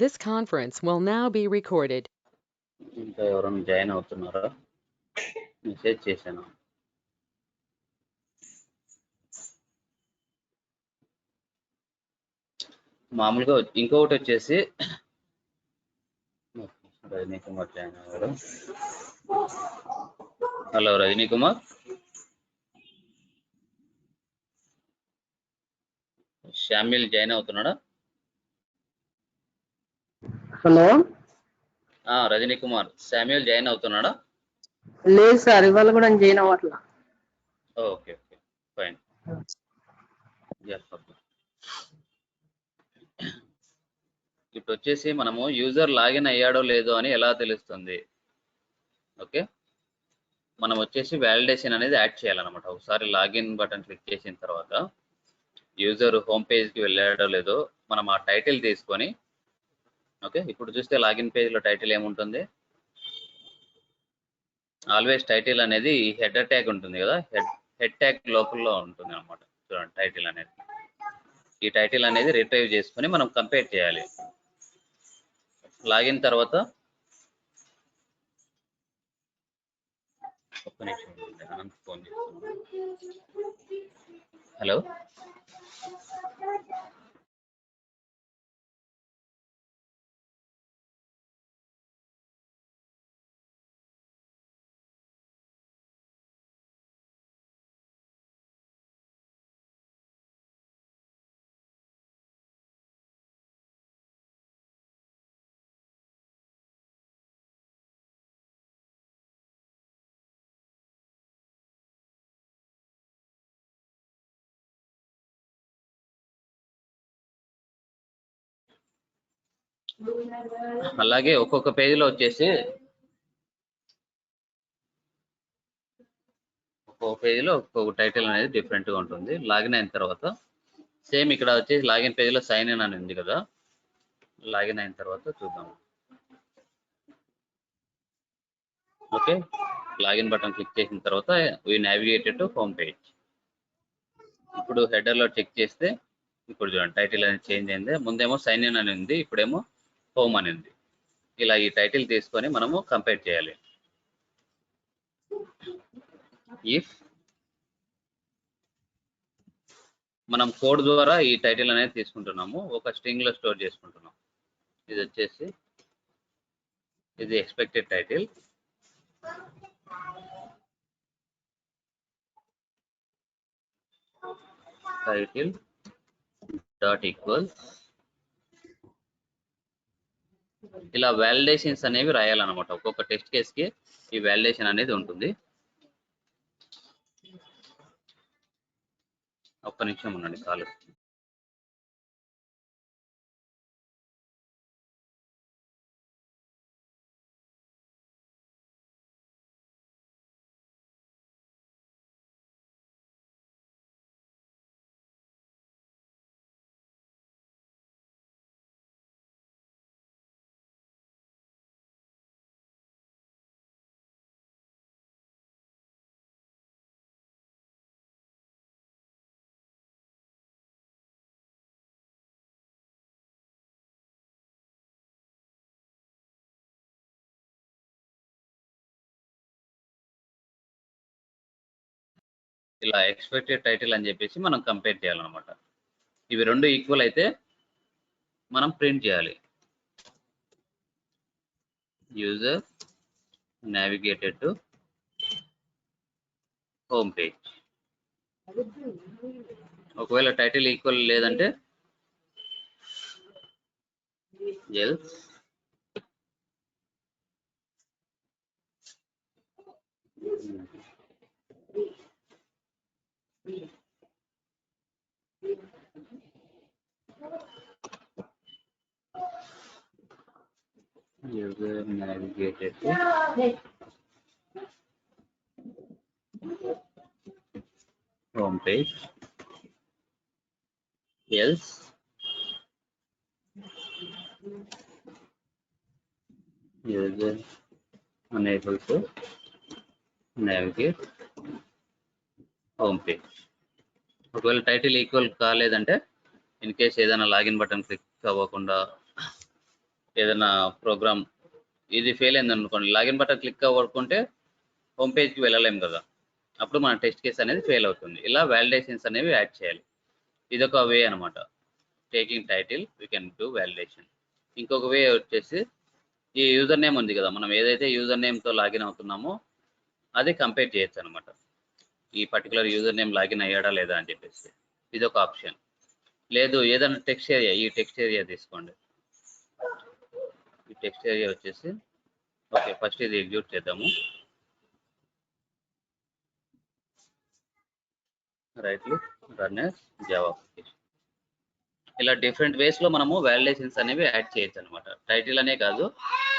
This conference will now be recorded. ఇంకా ఎవరైనా join అవుతున్నారా? మెసేజ్ చేశాను. మామూలుగా ఇంకొకటి వచ్చేసి రజనీ కుమార్ జాయిన్ అయ్యారు. Hello Rajini Kumar, Samuel join అవుతున్నాడా? Hello, Rajini Kumar, Samuel join అవుతున్నాడా? లేదు సార్, ఇవాళ కూడా జాయిన్ అవ్వట్లా. Okay okay fine. ఇప్పుడు వచ్చేసి మనము యూజర్ లాగిన్ అయ్యాడో లేదో అని ఎలా తెలుస్తుంది? ఓకే, మనం వచ్చేసి వ్యాలిడేషన్ అనేది యాడ్ చేయాలన్నమాట. ఒకసారి లాగిన్ బటన్ క్లిక్ చేసిన తర్వాత యూజర్ హోమ్ పేజ్కి వెళ్ళాడో లేదో మనం ఆ టైటిల్ తీసుకొని, ఓకే ఇప్పుడు చూస్తే లాగిన్ పేజ్లో టైటిల్ ఏముంటుంది? ఆల్వేస్ టైటిల్ అనేది హెడర్ ట్యాగ్ ఉంటుంది కదా, హెడ్ ట్యాగ్ లోపల ఉంటుంది అనమాట. చూడండి టైటిల్ అనేది, ఈ టైటిల్ అనేది రిట్రైవ్ చేసుకొని మనం కంపేర్ చేయాలి. లాగిన్ తర్వాత ఒక్క నిమిషం అనంత్ ఫోన్ చేస్తున్నాను. హలో, అలాగే ఒక్కొక్క పేజీలో వచ్చేసి ఒక్కొక్క పేజీలో ఒక్కొక్క టైటిల్ అనేది డిఫరెంట్గా ఉంటుంది. లాగిన్ అయిన తర్వాత సేమ్ ఇక్కడ వచ్చేసి లాగిన్ పేజీలో సైన్ ఇన్ అని ఉంది కదా, లాగిన్ అయిన తర్వాత చూద్దాం. ఓకే, లాగిన్ బటన్ క్లిక్ చేసిన తర్వాత we navigated to home page. ఇప్పుడు హెడర్లో చెక్ చేస్తే ఇప్పుడు చూడండి టైటిల్ అనేది చేంజ్ అయింది. ముందేమో సైన్ ఇన్ అని ఉంది, ఇప్పుడేమో హోమ్ అని ఉంది. ఇలా ఈ టైటిల్ తీసుకొని మనము కంపేర్ చేయాలి. ఇఫ్ మనం కోడ్ ద్వారా ఈ టైటిల్ అనేది తీసుకుంటున్నాము, ఒక స్ట్రింగ్ లో స్టోర్ చేసుకుంటున్నాం. ఇది వచ్చేసి ఇది expected title. Title dot equal ఇలా వాలిడేషన్స్ అనేవి రాయాలన్నమాట. ఒక్కొక్క టెస్ట్ కేసుకి ఈ వాలిడేషన్ అనేది ఉంటుంది. ఒక్క నిమిషం ఉండండి, కాల్. ఇలా ఎక్స్పెక్టెడ్ టైటిల్ అని చెప్పేసి మనం కంపేర్ చేయాలన్నమాట. ఇవి రెండు ఈక్వల్ అయితే మనం ప్రింట్ చేయాలి. User navigated to home page. ఒకవేళ టైటిల్ ఈక్వల్ లేదంటే else user navigated to home page, else user unable to navigate home page. ఒకవేళ టైటిల్ ఈక్వల్ కాలేదంటే, ఇన్ కేస్ ఏదైనా లాగిన్ బటన్ క్లిక్ అవ్వకుండా ఏదైనా ప్రోగ్రామ్ ఇది ఫెయిల్ అయింది అనుకోండి, లాగిన్ బటన్ క్లిక్ అవ్వకుంటే హోమ్ పేజ్కి వెళ్ళలేము కదా, అప్పుడు మన టెస్ట్ కేస్ అనేది ఫెయిల్ అవుతుంది. ఇలా వ్యాలిడేషన్స్ అనేవి యాడ్ చేయాలి. ఇదొక వే అనమాట. Taking title we can do validation. ఇంకొక వే వచ్చేసి ఈ యూజర్ నేమ్ ఉంది కదా, మనం ఏదైతే యూజర్ నేమ్తో లాగిన్ అవుతున్నామో అది కంపేర్ చేయొచ్చు అనమాట. ఈ పర్టికులర్ యూజర్ నేమ్ లాగిన్ అయ్యాడా లేదా అని చెప్పేసి ఇదొక ఆప్షన్. లేదు ఏదైనా టెక్స్ట్ ఏరియా, ఈ టెక్స్ట్ ఏరియా తీసుకోండి. ఈ టెక్స్ట్ ఏరియా వచ్చేసి ఓకే, ఫస్ట్ ఇది ఎగ్జిక్యూట్ చేద్దాము. Rightly run as Java application. ఇలా డిఫరెంట్ వేస్ లో మనము వ్యాలిడేషన్స్ అనేవి యాడ్ చేయొచ్చు అనమాట. టైటిల్ అనే కాదు,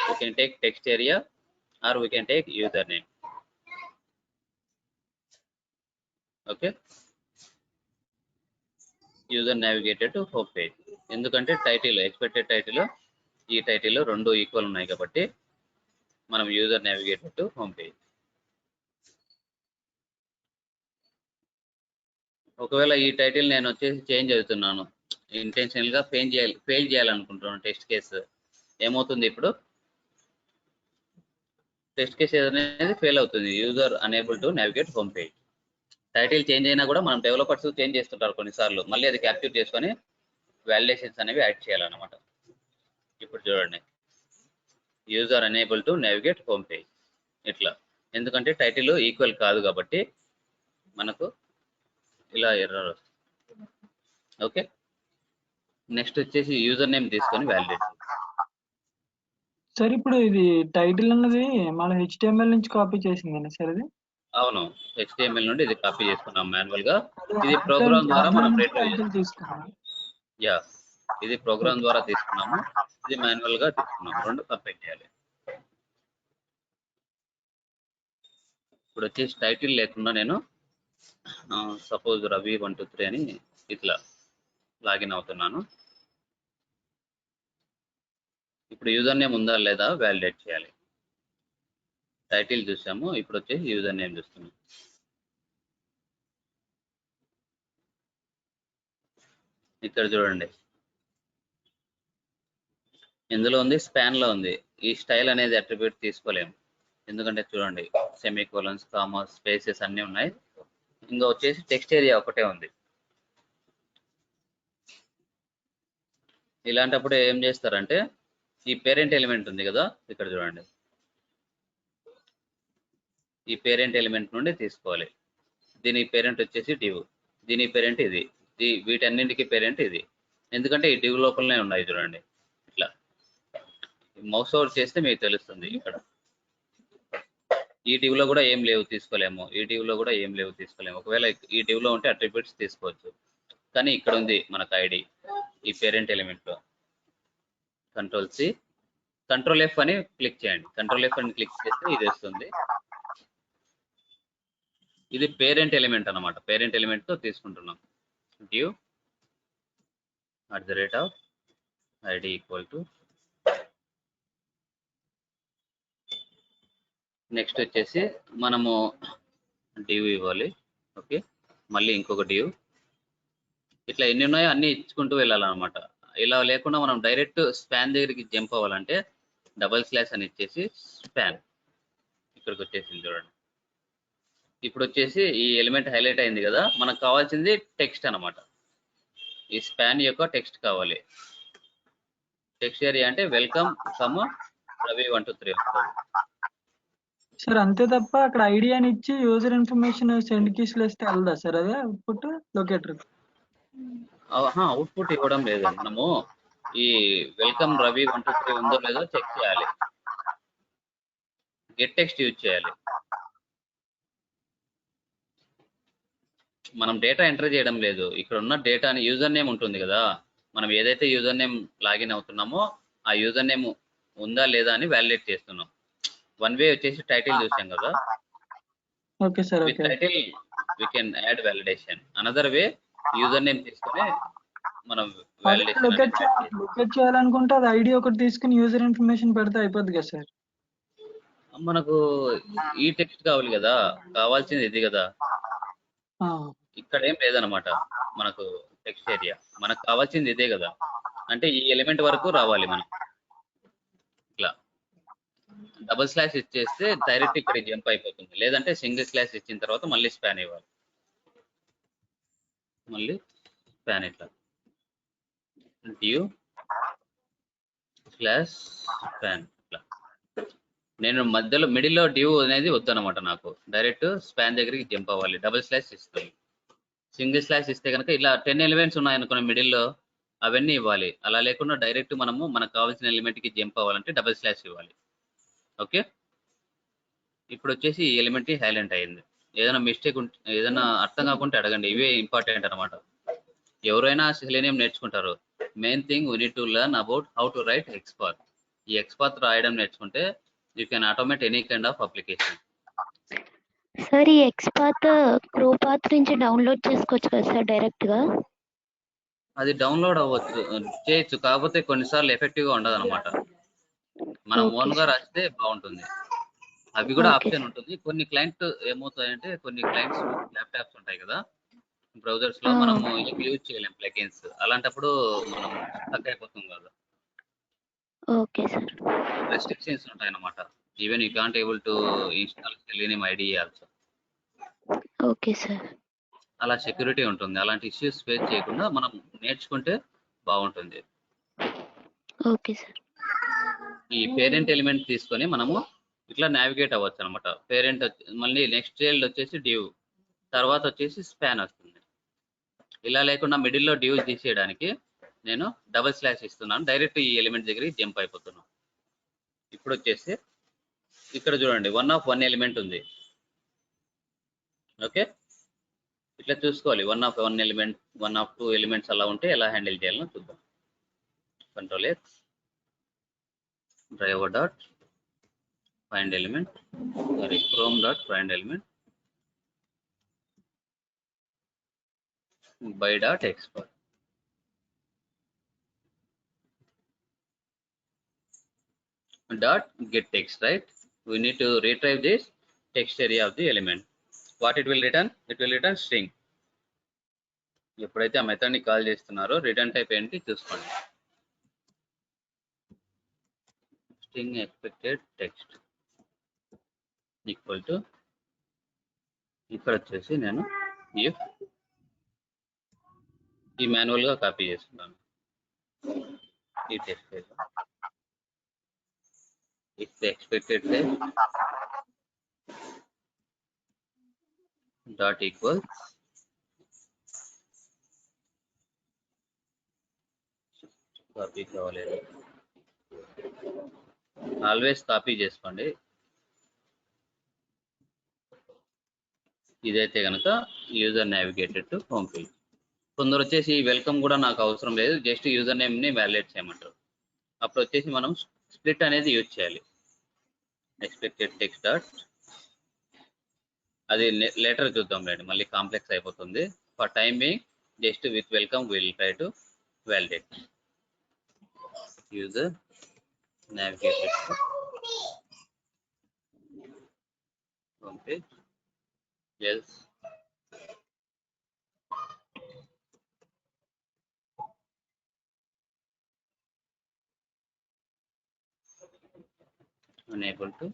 we can take text area or we can take user name. Okay, user navigated to home page. ఎందుకంటే టైటిల్, ఎక్స్పెక్టెడ్ టైటిల్, ఈ టైటిల్ రెండు ఈక్వల్ ఉన్నాయి కాబట్టి మనం user navigated to home page. ఒకవేళ ఈ టైటిల్ నేను వచ్చేసి చేంజ్ అవుతున్నాను, ఇంటెన్షనల్ గా ఫెయిల్ చేయాలనుకుంటున్నాను టెస్ట్ కేసు, ఏమవుతుంది ఇప్పుడు? టెస్ట్ కేస్ అనేది ఫెయిల్ అవుతుంది. User unable to navigate home page. Title change అయినా కూడా మనం డెవలపర్స్ చేంజ్ చేస్తుంటారు కొన్నిసార్లు, మళ్ళీ అది క్యాప్చర్ చేసుకొని వ్యాలిడేషన్స్ అనేవి యాడ్ చేయాలన్నమాట. ఇప్పుడు చూడండి, user unable to navigate home page ఇట్లా, ఎందుకంటే టైటిల్ ఈక్వల్ కాదు కాబట్టి మనకు ఇలా ఎర్రర్ వస్తుంది. ఓకే, నెక్స్ట్ వచ్చేసి యూజర్ నేమ్ తీసుకొని వ్యాలిడేట్. సార్ ఇప్పుడు ఇది టైటిల్ అన్నది మనం HTML నుంచి కాపీ చేసిందేనా సార్ ఇది? అవును, HTML నుండి ఇది కాపీ చేసుకున్నాం మాన్యువల్ గా. ఇది ప్రోగ్రామ్ ద్వారా మనం టైటిల్ తీసుకున్నాం. యా, ఇది ప్రోగ్రామ్ ద్వారా తీసుకున్నాము, ఇది మాన్యువల్ గా తీసుకున్నాము. రెండు కంపేర్ చేయాలి. ఇప్పుడు వచ్చేసి టైటిల్ లేకుండా నేను సపోజ్ రవి 123 అని ఇట్లా లాగిన్ అవుతున్నాను. ఇప్పుడు యూజర్ నేమ్ ఉందా లేదా వ్యాలిడేట్ చేయాలి. టైటిల్ చూసాము, ఇప్పుడు వచ్చేసి యూజర్ నేమ్ చూస్తున్నాం. ఇక్కడ చూడండి, ఇందులో ఉంది స్పాన్ లో ఉంది. ఈ స్టైల్ అనేది అట్రిబ్యూట్ తీసుకోలేము, ఎందుకంటే చూడండి సెమీకోలన్స్, కామర్స్, స్పేసెస్ అన్ని ఉన్నాయి. ఇంకా వచ్చేసి టెక్స్ట్ ఏరియా ఒకటే ఉంది. ఇలాంటప్పుడు ఏం చేస్తారంటే ఈ పేరెంట్ ఎలిమెంట్ ఉంది కదా, ఇక్కడ చూడండి, ఈ పేరెంట్ ఎలిమెంట్ నుండి తీసుకోవాలి. దీని పేరెంట్ వచ్చేసి డివ్, దీని పేరెంట్ ఇది, వీటన్నింటికి పేరెంట్ ఇది. ఎందుకంటే ఈ డివ్ లోపలనే ఉన్నాయి చూడండి. ఇట్లా మౌస్ ఓవర్ చేస్తే మీకు తెలుస్తుంది. ఇక్కడ ఈ డివ్ లో కూడా ఏం లేవు తీసుకోలేము, ఈ డివ్ లో కూడా ఏం లేవు తీసుకోలేము. ఒకవేళ ఈ డివ్ లో ఉంటే అట్రిబ్యూట్స్ తీసుకోవచ్చు, కానీ ఇక్కడ ఉంది మనకు ఐడి ఈ పేరెంట్ ఎలిమెంట్ లో. కంట్రోల్ సి, కంట్రోల్ ఎఫ్ అని క్లిక్ చేయండి. కంట్రోల్ ఎఫ్ అని క్లిక్ చేస్తే ఇది వస్తుంది. ఇది పేరెంట్ ఎలిమెంట్ అన్నమాట. పేరెంట్ ఎలిమెంట్ తో తీసుకుంటున్నాం. Div @id equal to, next వచ్చేసి మనము డివ్ ఇవ్వాలి. ఓకే, మళ్ళీ ఇంకొక డివ్. ఇట్లా ఎన్ని ఉన్నాయో అన్ని ఇచ్చుకుంటూ వెళ్ళాలన్నమాట. ఇలా లేకుండా మనం డైరెక్ట్ స్పాన్ దగ్గరికి జంప్ అవ్వాలంటే // అని ఇచ్చేసి స్పాన్ ఇక్కడికి వచ్చేసింది చూడండి. ఇప్పుడు వచ్చేసి ఈ ఎలిమెంట్ హైలైట్ అయింది కదా, మనకు కావాల్సింది టెక్స్ట్ అన్నమాట. ఈ స్పాన్ యొక్క టెక్స్ట్ కావాలి. టెక్స్ట్ ఏరియా అంటే వెల్కమ్ కమ్ రవి 123 వస్తుంది. సార్ అంతే తప్ప అక్కడ ఐడి అని ఇచ్చి యూజర్ ఇన్ఫర్మేషన్ సెండ్ కీస్ వేస్తే వెళ్దా సార్ అదే అవుట్పుట్ లొకేటర్? అవుట్పుట్ ఇవ్వడం లేదు, మనము ఈ వెల్కమ్ రవి 123 ఉందో లేదో చెక్ చేయాలి. గెట్ టెక్స్ట్ యూజ్ చేయాలి. మనం డేటా ఎంటర్ చేయడం లేదు, ఇక్కడ ఉన్న డేటాని యూజర్ నేమ్ ఉంటుంది కదా, మనం ఏదైతే యూజర్ నేమ్ లాగిన్ అవుతున్నామో ఆ యూజర్ నేమ్ ఉందా లేదా అని వ్యాలిడేట్ చేస్తున్నాం. వన్ వే వచ్చేసి టైటిల్ చూసాం కదా, okay sir. With title we can add validation. Another way user name తీసుకుని మనం వ్యాలిడేషన్ లొకేట్ చేయాలనుకుంటే అది ఐడి ఒకటి తీసుకుని యూజర్ ఇన్ఫర్మేషన్ పెడితే అయిపోద్ది కదా సార్. మనకు ఈ టెక్స్ట్ కావాలి కదా, కావాల్సింది ఇది కదా, ఇక్కడ ఏం లేదనమాట. మనకు టెక్స్ట్ ఏరియా మనకు కావాల్సింది ఇదే కదా, అంటే ఈ ఎలిమెంట్ వరకు రావాలి మనం. డబుల్ స్లాష్ ఇచ్చేస్తే డైరెక్ట్ ఇక్కడ జంప్ అయిపోతుంది. లేదంటే సింగిల్ స్లాష్ ఇచ్చిన తర్వాత మళ్ళీ స్పాన్ ఇవ్వాలి. మళ్ళీ స్పాన్ ఇట్లా డ్యూ స్లాష్ స్పాన్ ఇట్లా. నేను మధ్యలో మిడిల్లో డ్యూ అనేది వద్దనమాట, నాకు డైరెక్ట్ స్పాన్ దగ్గరికి జంప్ అవ్వాలి. డబుల్ స్లాష్ ఇస్తాను. సింగిల్ స్లాష్ ఇస్తే కనుక ఇలా 10 ఎలిమెంట్స్ ఉన్నాయనుకున్న మిడిల్లో అవన్నీ ఇవ్వాలి. అలా లేకుండా డైరెక్ట్ మనము మనకు కావాల్సిన ఎలిమెంట్కి జంప్ అవ్వాలంటే డబుల్ స్లాష్ ఇవ్వాలి. ఓకే, ఇప్పుడు వచ్చేసి ఈ ఎలిమెంట్ హైలైట్ అయింది. ఏదైనా మిస్టేక్ ఉంటే, ఏదైనా అర్థం కాకుంటే అడగండి. ఇవే ఇంపార్టెంట్ అనమాట. ఎవరైనా సెలీనియం నేర్చుకుంటారు. Main thing we need to learn about how to right XPath. ఈ ఎక్స్పాత్ రాయడం నేర్చుకుంటే you can automate any kind of application. Sir ఈ ఎక్స్పాత్ క్రోపాత్ నుంచి డౌన్లోడ్ చేసుకోవచ్చు కదా సార్ డైరెక్ట్ గా? అది డౌన్లోడ్ అవ్వచ్చు, చేయొచ్చు. కాకపోతే కొన్నిసార్లు ఎఫెక్టివ్ గా ఉండదు అనమాట. మనం Okay, ఓన్ గా sir. రాస్తే బాగుంటుంది. అవి కూడా Okay, ఆప్షన్ sir. ఉంటుంది. కొన్ని క్లయింట్ ఏమవుతాయంటే, కొన్ని క్లయింట్స్ ల్యాప్టాప్స్ ఉంటాయి కదా బ్రౌజర్స్ లో, మనము యూజ్ చేయలేం ప్లగిన్స్. అలాంటప్పుడు మనం స్టక్ అయిపోతుంది కదా, ఓకే సార్. రెస్ట్రిక్షన్స్ ఉంటాయి అన్నమాట. Even you can't able to install selenium ID also. Okay sir. అలా సెక్యూరిటీ ఉంటుంది. అలాంటి ఇష్యూస్ ఫేస్ చేయకుండా మనం నేర్చుకుంటే బాగుంటుంది. Okay sir. ఈ పేరెంట్ ఎలిమెంట్ తీసుకొని మనము ఇట్లా నావిగేట్ అవ్వచ్చు అనమాట. పేరెంట్ మళ్ళీ నెక్స్ట్ చైల్డ్ వచ్చేసి డ్యూ, తర్వాత వచ్చేసి స్పాన్ వస్తుంది. ఇలా లేకుండా మిడిల్లో డ్యూ తీసేయడానికి నేను డబుల్ స్లాష్ ఇస్తున్నాను. డైరెక్ట్ ఈ ఎలిమెంట్ దగ్గరికి జంప్ అయిపోతున్నాను. ఇప్పుడు వచ్చేసి ఇక్కడ చూడండి 1 of 1 ఎలిమెంట్ ఉంది. ఓకే, ఇట్లా చూసుకోవాలి. 1 of 1 ఎలిమెంట్, 1 of 2 ఎలిమెంట్స్ అలా ఉంటే ఎలా హ్యాండిల్ చేయాలో చూద్దాం. Control X, driver dot find element, sorry chrome dot find element, by dot export. Dot get text, right? We need to retrieve this text area of the element. What it will return? It will return string. ఎప్పుడైతే ఆ method ని call చేస్తున్నారో return type ఏంటి చూసుకోండి. String expected text equal to, ఇక్కడ వచ్చేసి నేను if ఈ మాన్యువల్ గా కాపీ చేస్తున్నాను ఈ text file. if the expected text dot equals copy కావాలి, ఆల్వేస్ కాపీ చేసుకోండి. ఇదైతే కనుక user navigated to home page. కొందరు వచ్చేసి వెల్కమ్ కూడా నాకు అవసరం లేదు, జస్ట్ యూజర్ నేమ్ ని వ్యాలిడేట్ చేయమంటారు. అప్పుడు వచ్చేసి మనం స్ప్లిట్ అనేది యూజ్ చేయాలి. ఎక్స్పెక్టెడ్ టెక్స్ట్ డాట్, అది లేటర్ చూద్దాం లేండి, మళ్ళీ కాంప్లెక్స్ అయిపోతుంది. For time being just with welcome will try to validate. User navigated to home page else unable to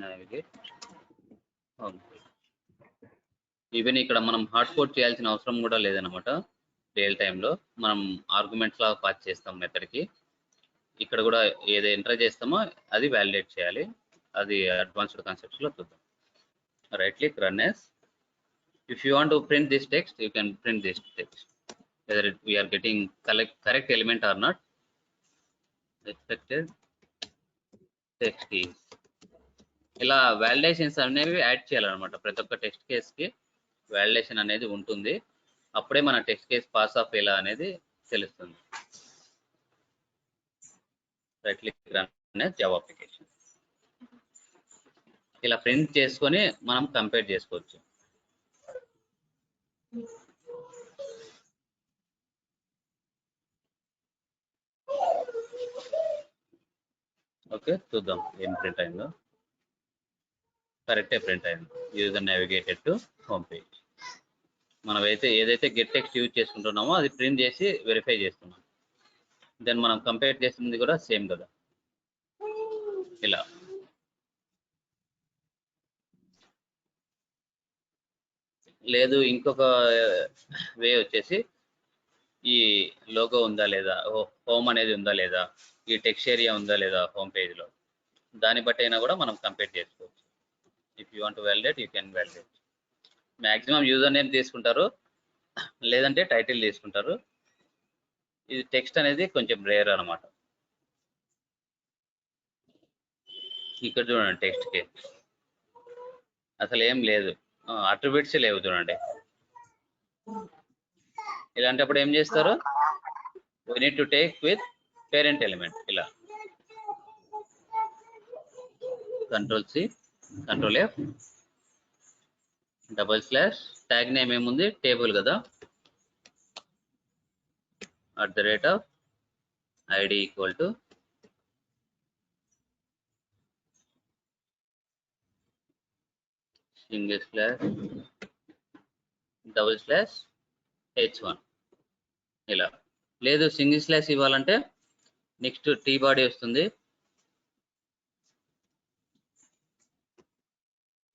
navigate home page. Even ఇక్కడ మనం హార్డ్ కోడ్ చేయాల్సిన అవసరం కూడా లేదనమాట. రియల్ టైంలో మనం ఆర్గ్యుమెంట్స్ లాగా పాస్ చేస్తాం మెథడ్ కి. ఇక్కడ కూడా ఏది ఎంటర్ చేస్తామో అది వ్యాలిడేట్ చేయాలి. అది అడ్వాన్స్డ్ కాన్సెప్ట్స్ లో చూద్దాం. Right click, run as. If you want to print this text, you can print this text whether we are getting correct element or not. Expected text is, ఇలా validations అనేవి add చేయాలన్నమాట. ప్రతి ఒక్క text case కి validation అనేది ఉంటుంది. అప్పుడే మన టెక్స్ట్ కేస్ పాస్ ఆఫ్ ఎలా అనేది తెలుస్తుంది. Right click, run as Java application. ఇలా ప్రింట్ చేసుకొని మనం కంపేర్ చేసుకోవచ్చు. ఓకే, చూద్దాం ఏం ప్రింట్ అయిందో. కరెక్టే ప్రింట్ అయింది. User navigated to home page. మనం ఏదైతే గెట్ టెక్స్ట్ యూజ్ చేసుకుంటున్నామో అది ప్రింట్ చేసి వెరిఫై చేస్తున్నాం. దెన్ మనం కంపేర్ చేసింది కూడా సేమ్ కదా. ఇలా. లేదు ఇంకొక వే వచ్చేసి ఈ లోగో ఉందా లేదా, హోమ్ అనేది ఉందా లేదా, ఈ టెక్స్ట్ ఏరియా ఉందా లేదా హోమ్ పేజ్లో, దాన్ని బట్టి అయినా కూడా మనం కంపేర్ చేసుకోవచ్చు. If you want to validate you can validate. Maximum user name తీసుకుంటారు, లేదంటే టైటిల్ తీసుకుంటారు. ఇది టెక్స్ట్ అనేది కొంచెం రేర్ అనమాట. ఇక్కడ చూడండి టెక్స్ట్కి అసలు ఏం లేదు, అట్రిబ్యూట్స్ లేవు చూడండి. ఇలాంటప్పుడు ఏం చేస్తారు, we need to take with parent element. ఇలా Ctrl+C Ctrl+F // ట్యాగ్ నేమ్ ఏముంది, టేబుల్ కదా, @id = // ఇలా. లేదు సింగిల్ స్లాష్ ఇవ్వాలంటే నెక్స్ట్ టీ బాడీ వస్తుంది,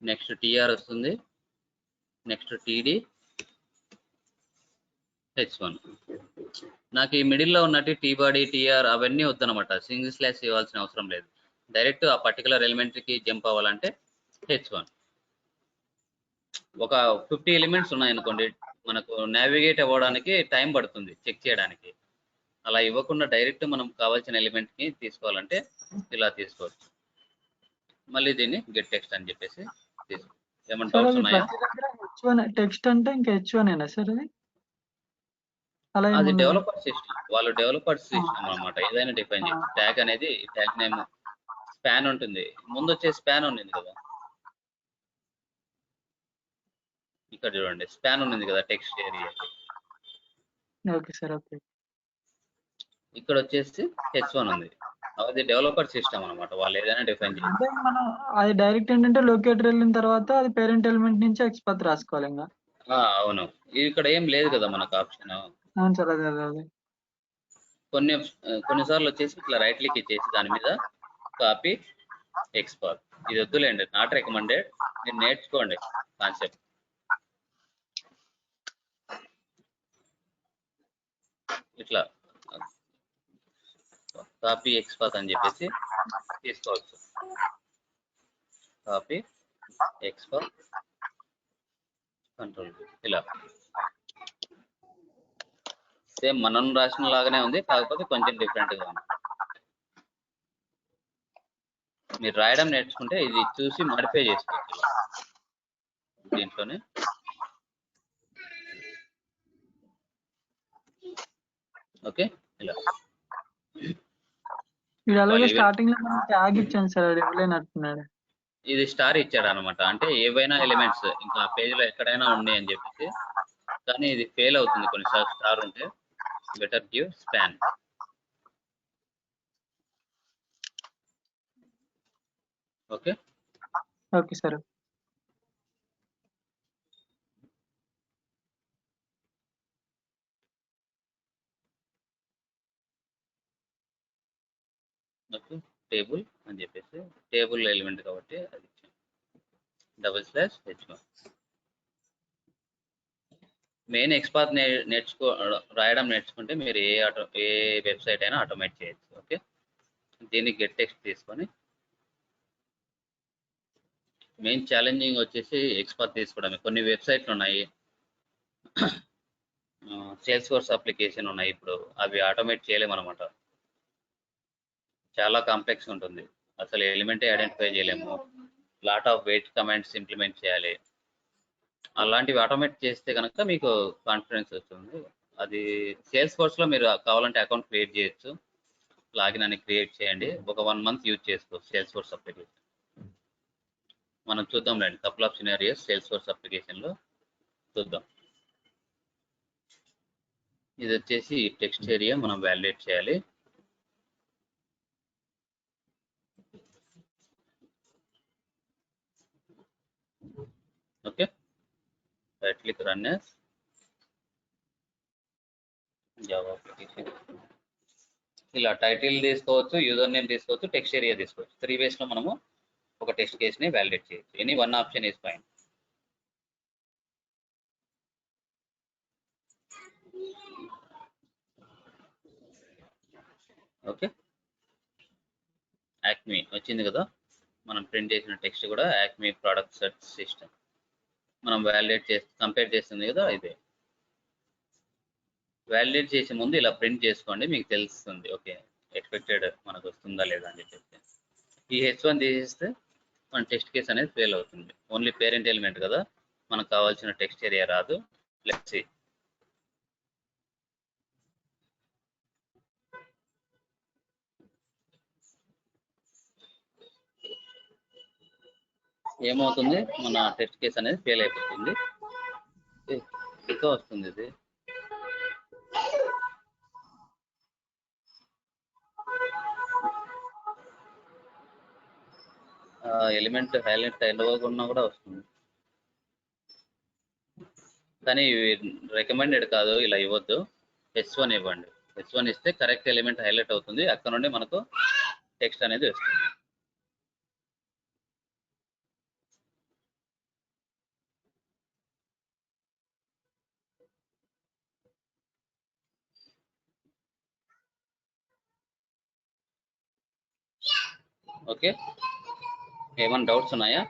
నెక్స్ట్ టీఆర్ వస్తుంది, నెక్స్ట్ టీడీ H1. నాకు ఈ మిడిల్లో ఉన్నట్టు టీ బాడీ టీఆర్ అవన్నీ వద్దనమాట. సింగిల్ స్లాష్ ఇవ్వాల్సిన అవసరం లేదు. డైరెక్ట్ ఆ పర్టికులర్ ఎలిమెంట్కి జంప్ అవ్వాలంటే H1. ఒక 50 ఎలిమెంట్స్ ఉన్నాయనుకోండి, మనకు నావిగేట్ అవ్వడానికి టైం పడుతుంది చెక్ చేయడానికి. అలా ఇవ్వకుండా డైరెక్ట్ మనం కావాల్సిన ఎలిమెంట్కి తీసుకోవాలంటే ఇలా తీసుకోవచ్చు. మళ్ళీ దీన్ని గెట్ టెక్స్ట్ అని చెప్పేసి తీసుకో. ఏమైనా డౌట్స్ ఉన్నాయా? టెక్స్ట్ అంటే ఇంకా H1 ఏనా సార్ అది? అలా అది డెవలపర్ సిస్టమ్, వాళ్ళు డెవలపర్ సిస్టమ్ అన్నమాట. ఏదైనా డిఫైన్ చేసి ట్యాగ్ అనేది ట్యాగ్ నేమ్ స్పాన్ ఉంటుంది, ముందు వచ్చే స్పాన్ ఉండింది కదా, ఇక్కడ చూడండి స్పాన్ ఉంది కదా text area. Okay sir, okay. ఇక్కడ వచ్చేసి H1 ఉంది, అది డెవలపర్ సిస్టమ్ అన్నమాట. వాళ్ళు ఏదైనా డిఫైన్ చేసి అంటే మనం అది డైరెక్ట్ ఏంటంటే లొకేటర్ వెళ్ళిన తర్వాత అది పేరెంట్ ఎలిమెంట్ నుంచి ఎక్స్పాత్ రాసుకోవాలి ఇంకా. అవును, ఇక్కడ ఏం లేదు కదా మనకు ఆప్షన్. అవును సార్, అదే అదే అదే. కొన్నిసార్లు వచ్చేసి ఇట్లా రైట్ క్లిక్ ఇచ్చేసి దాని మీద కాపీ ఎక్స్పాత్. ఇది వద్దులేండి, నాట్ రికమెండెడ్. మీరు నేర్చుకోండి కాన్సెప్ట్. ఇట్లా కాపీ ఎక్స్పాత్ అని చెప్పేసి తీసుకోవచ్చు. కాపీ ఎక్స్పాత్ కంట్రోల్ ఇలా. సేమ్ మనం రాసిన లాగానే ఉంది, కాకపోతే కొంచెం డిఫరెంట్గా ఉంది. మీరు రాయడం నేర్చుకుంటే ఇది చూసి మాడిఫై చేసుకోవచ్చు ఇలా దీంట్లోనే. ఓకే, ఇలా. ఇది అలాగే స్టార్టింగ్ లో మనం ట్యాగ్ ఇచ్చాను సార్, అది ఇవ్వలేనట్టున్నాడు. ఇది స్టార్ ఇచ్చాడు అనమాట, అంటే ఏవైనా ఎలిమెంట్స్ ఇంకా పేజ్ లో ఎక్కడైనా ఉన్నాయి అని చెప్పేసి. కానీ ఇది ఫెయిల్ అవుతుంది కొన్నిసార్లు స్టార్ ఉంటే. Better give span. Okay, okay sir. Okay, table అని చెప్పేసి టేబుల్ ఎలిమెంట్ కాబట్టి అది // H1. మెయిన్ ఎక్స్పాత్ రాయడం నేర్చుకుంటే మీరు ఏ వెబ్సైట్ అయినా ఆటోమేట్ చేయొచ్చు. ఓకే, దీన్ని గెట్ టెక్స్ట్ తీసుకొని, మెయిన్ ఛాలెంజింగ్ వచ్చేసి ఎక్స్పాత్ తీసుకోవడమే. కొన్ని వెబ్సైట్లు ఉన్నాయి, సేల్స్ ఫోర్స్ అప్లికేషన్ ఉన్నాయి, ఇప్పుడు అవి ఆటోమేట్ చేయలేము అనమాట. చాలా కాంప్లెక్స్ ఉంటుంది, అసలు ఎలిమెంటే ఐడెంటిఫై చేయలేము. Lot of weight commands implement చేయాలి. అలాంటివి ఆటోమేట్ చేస్తే కనుక మీకు కాన్ఫిడెన్స్ వస్తుంది. అది సేల్స్ ఫోర్స్లో మీరు కావాలంటే అకౌంట్ క్రియేట్ చేయొచ్చు. లాగిన్ అని క్రియేట్ చేయండి, ఒక 1 month యూజ్ చేసుకోవచ్చు సేల్స్ ఫోర్స్ అప్లికేషన్. మనం చూద్దాం రండి, couple of scenarios sales force అప్లికేషన్లో చూద్దాం. ఇది వచ్చేసి టెక్స్ట్ ఏరియా మనం వ్యాలిడేట్ చేయాలి. Okay, right click run as Java application. ఇలా టైటిల్ తీసుకోవచ్చు, యూజర్ నేమ్ తీసుకోవచ్చు, టెక్స్ట్ ఏరియా తీసుకోవచ్చు. 3 ways లో మనము ఒక టెస్ట్ కేసుని వ్యాలిడేట్ చేయొచ్చు. Any one option is fine. Okay, Acme వచ్చింది కదా, మనం ప్రింట్ చేసిన టెక్స్ట్ కూడా యాక్మీ ప్రోడక్ట్ సెర్చ్ సిస్టమ్ మనం వ్యాలిడేట్ చేసి కంపేర్ చేస్తుంది కదా. ఇదే వ్యాలిడేట్ చేసే ముందు ఇలా ప్రింట్ చేసుకోండి, మీకు తెలుస్తుంది ఓకే ఎక్స్పెక్టెడ్ మనకు వస్తుందా లేదా అని చెప్పేసి. ఈ H1 తీసేస్తే మన టెక్స్ట్ కేస్ అనేది ఫెయిల్ అవుతుంది. ఓన్లీ పేరెంట్ ఎలిమెంట్ కదా, మనకు కావాల్సిన టెక్స్ట్ ఏరియా రాదు. Let's see. ఏమవుతుంది, మన టెస్ట్ కేస్ అనేది ఫెయిల్ అయిపోతుంది. ఇంకా వస్తుంది ఇది. ఎలిమెంట్ హైలైట్ అవ్వకుండా కూడా వస్తుంది, కానీ రికమెండెడ్ కాదు, ఇలా ఇవ్వద్దు. H1 ఇవ్వండి. H1 ఇస్తే కరెక్ట్ ఎలిమెంట్ హైలైట్ అవుతుంది, అక్కడ నుండి మనకు టెక్స్ట్ అనేది వస్తుంది. ఓకే, ఏమైనా డౌట్స్ ఉన్నాయా?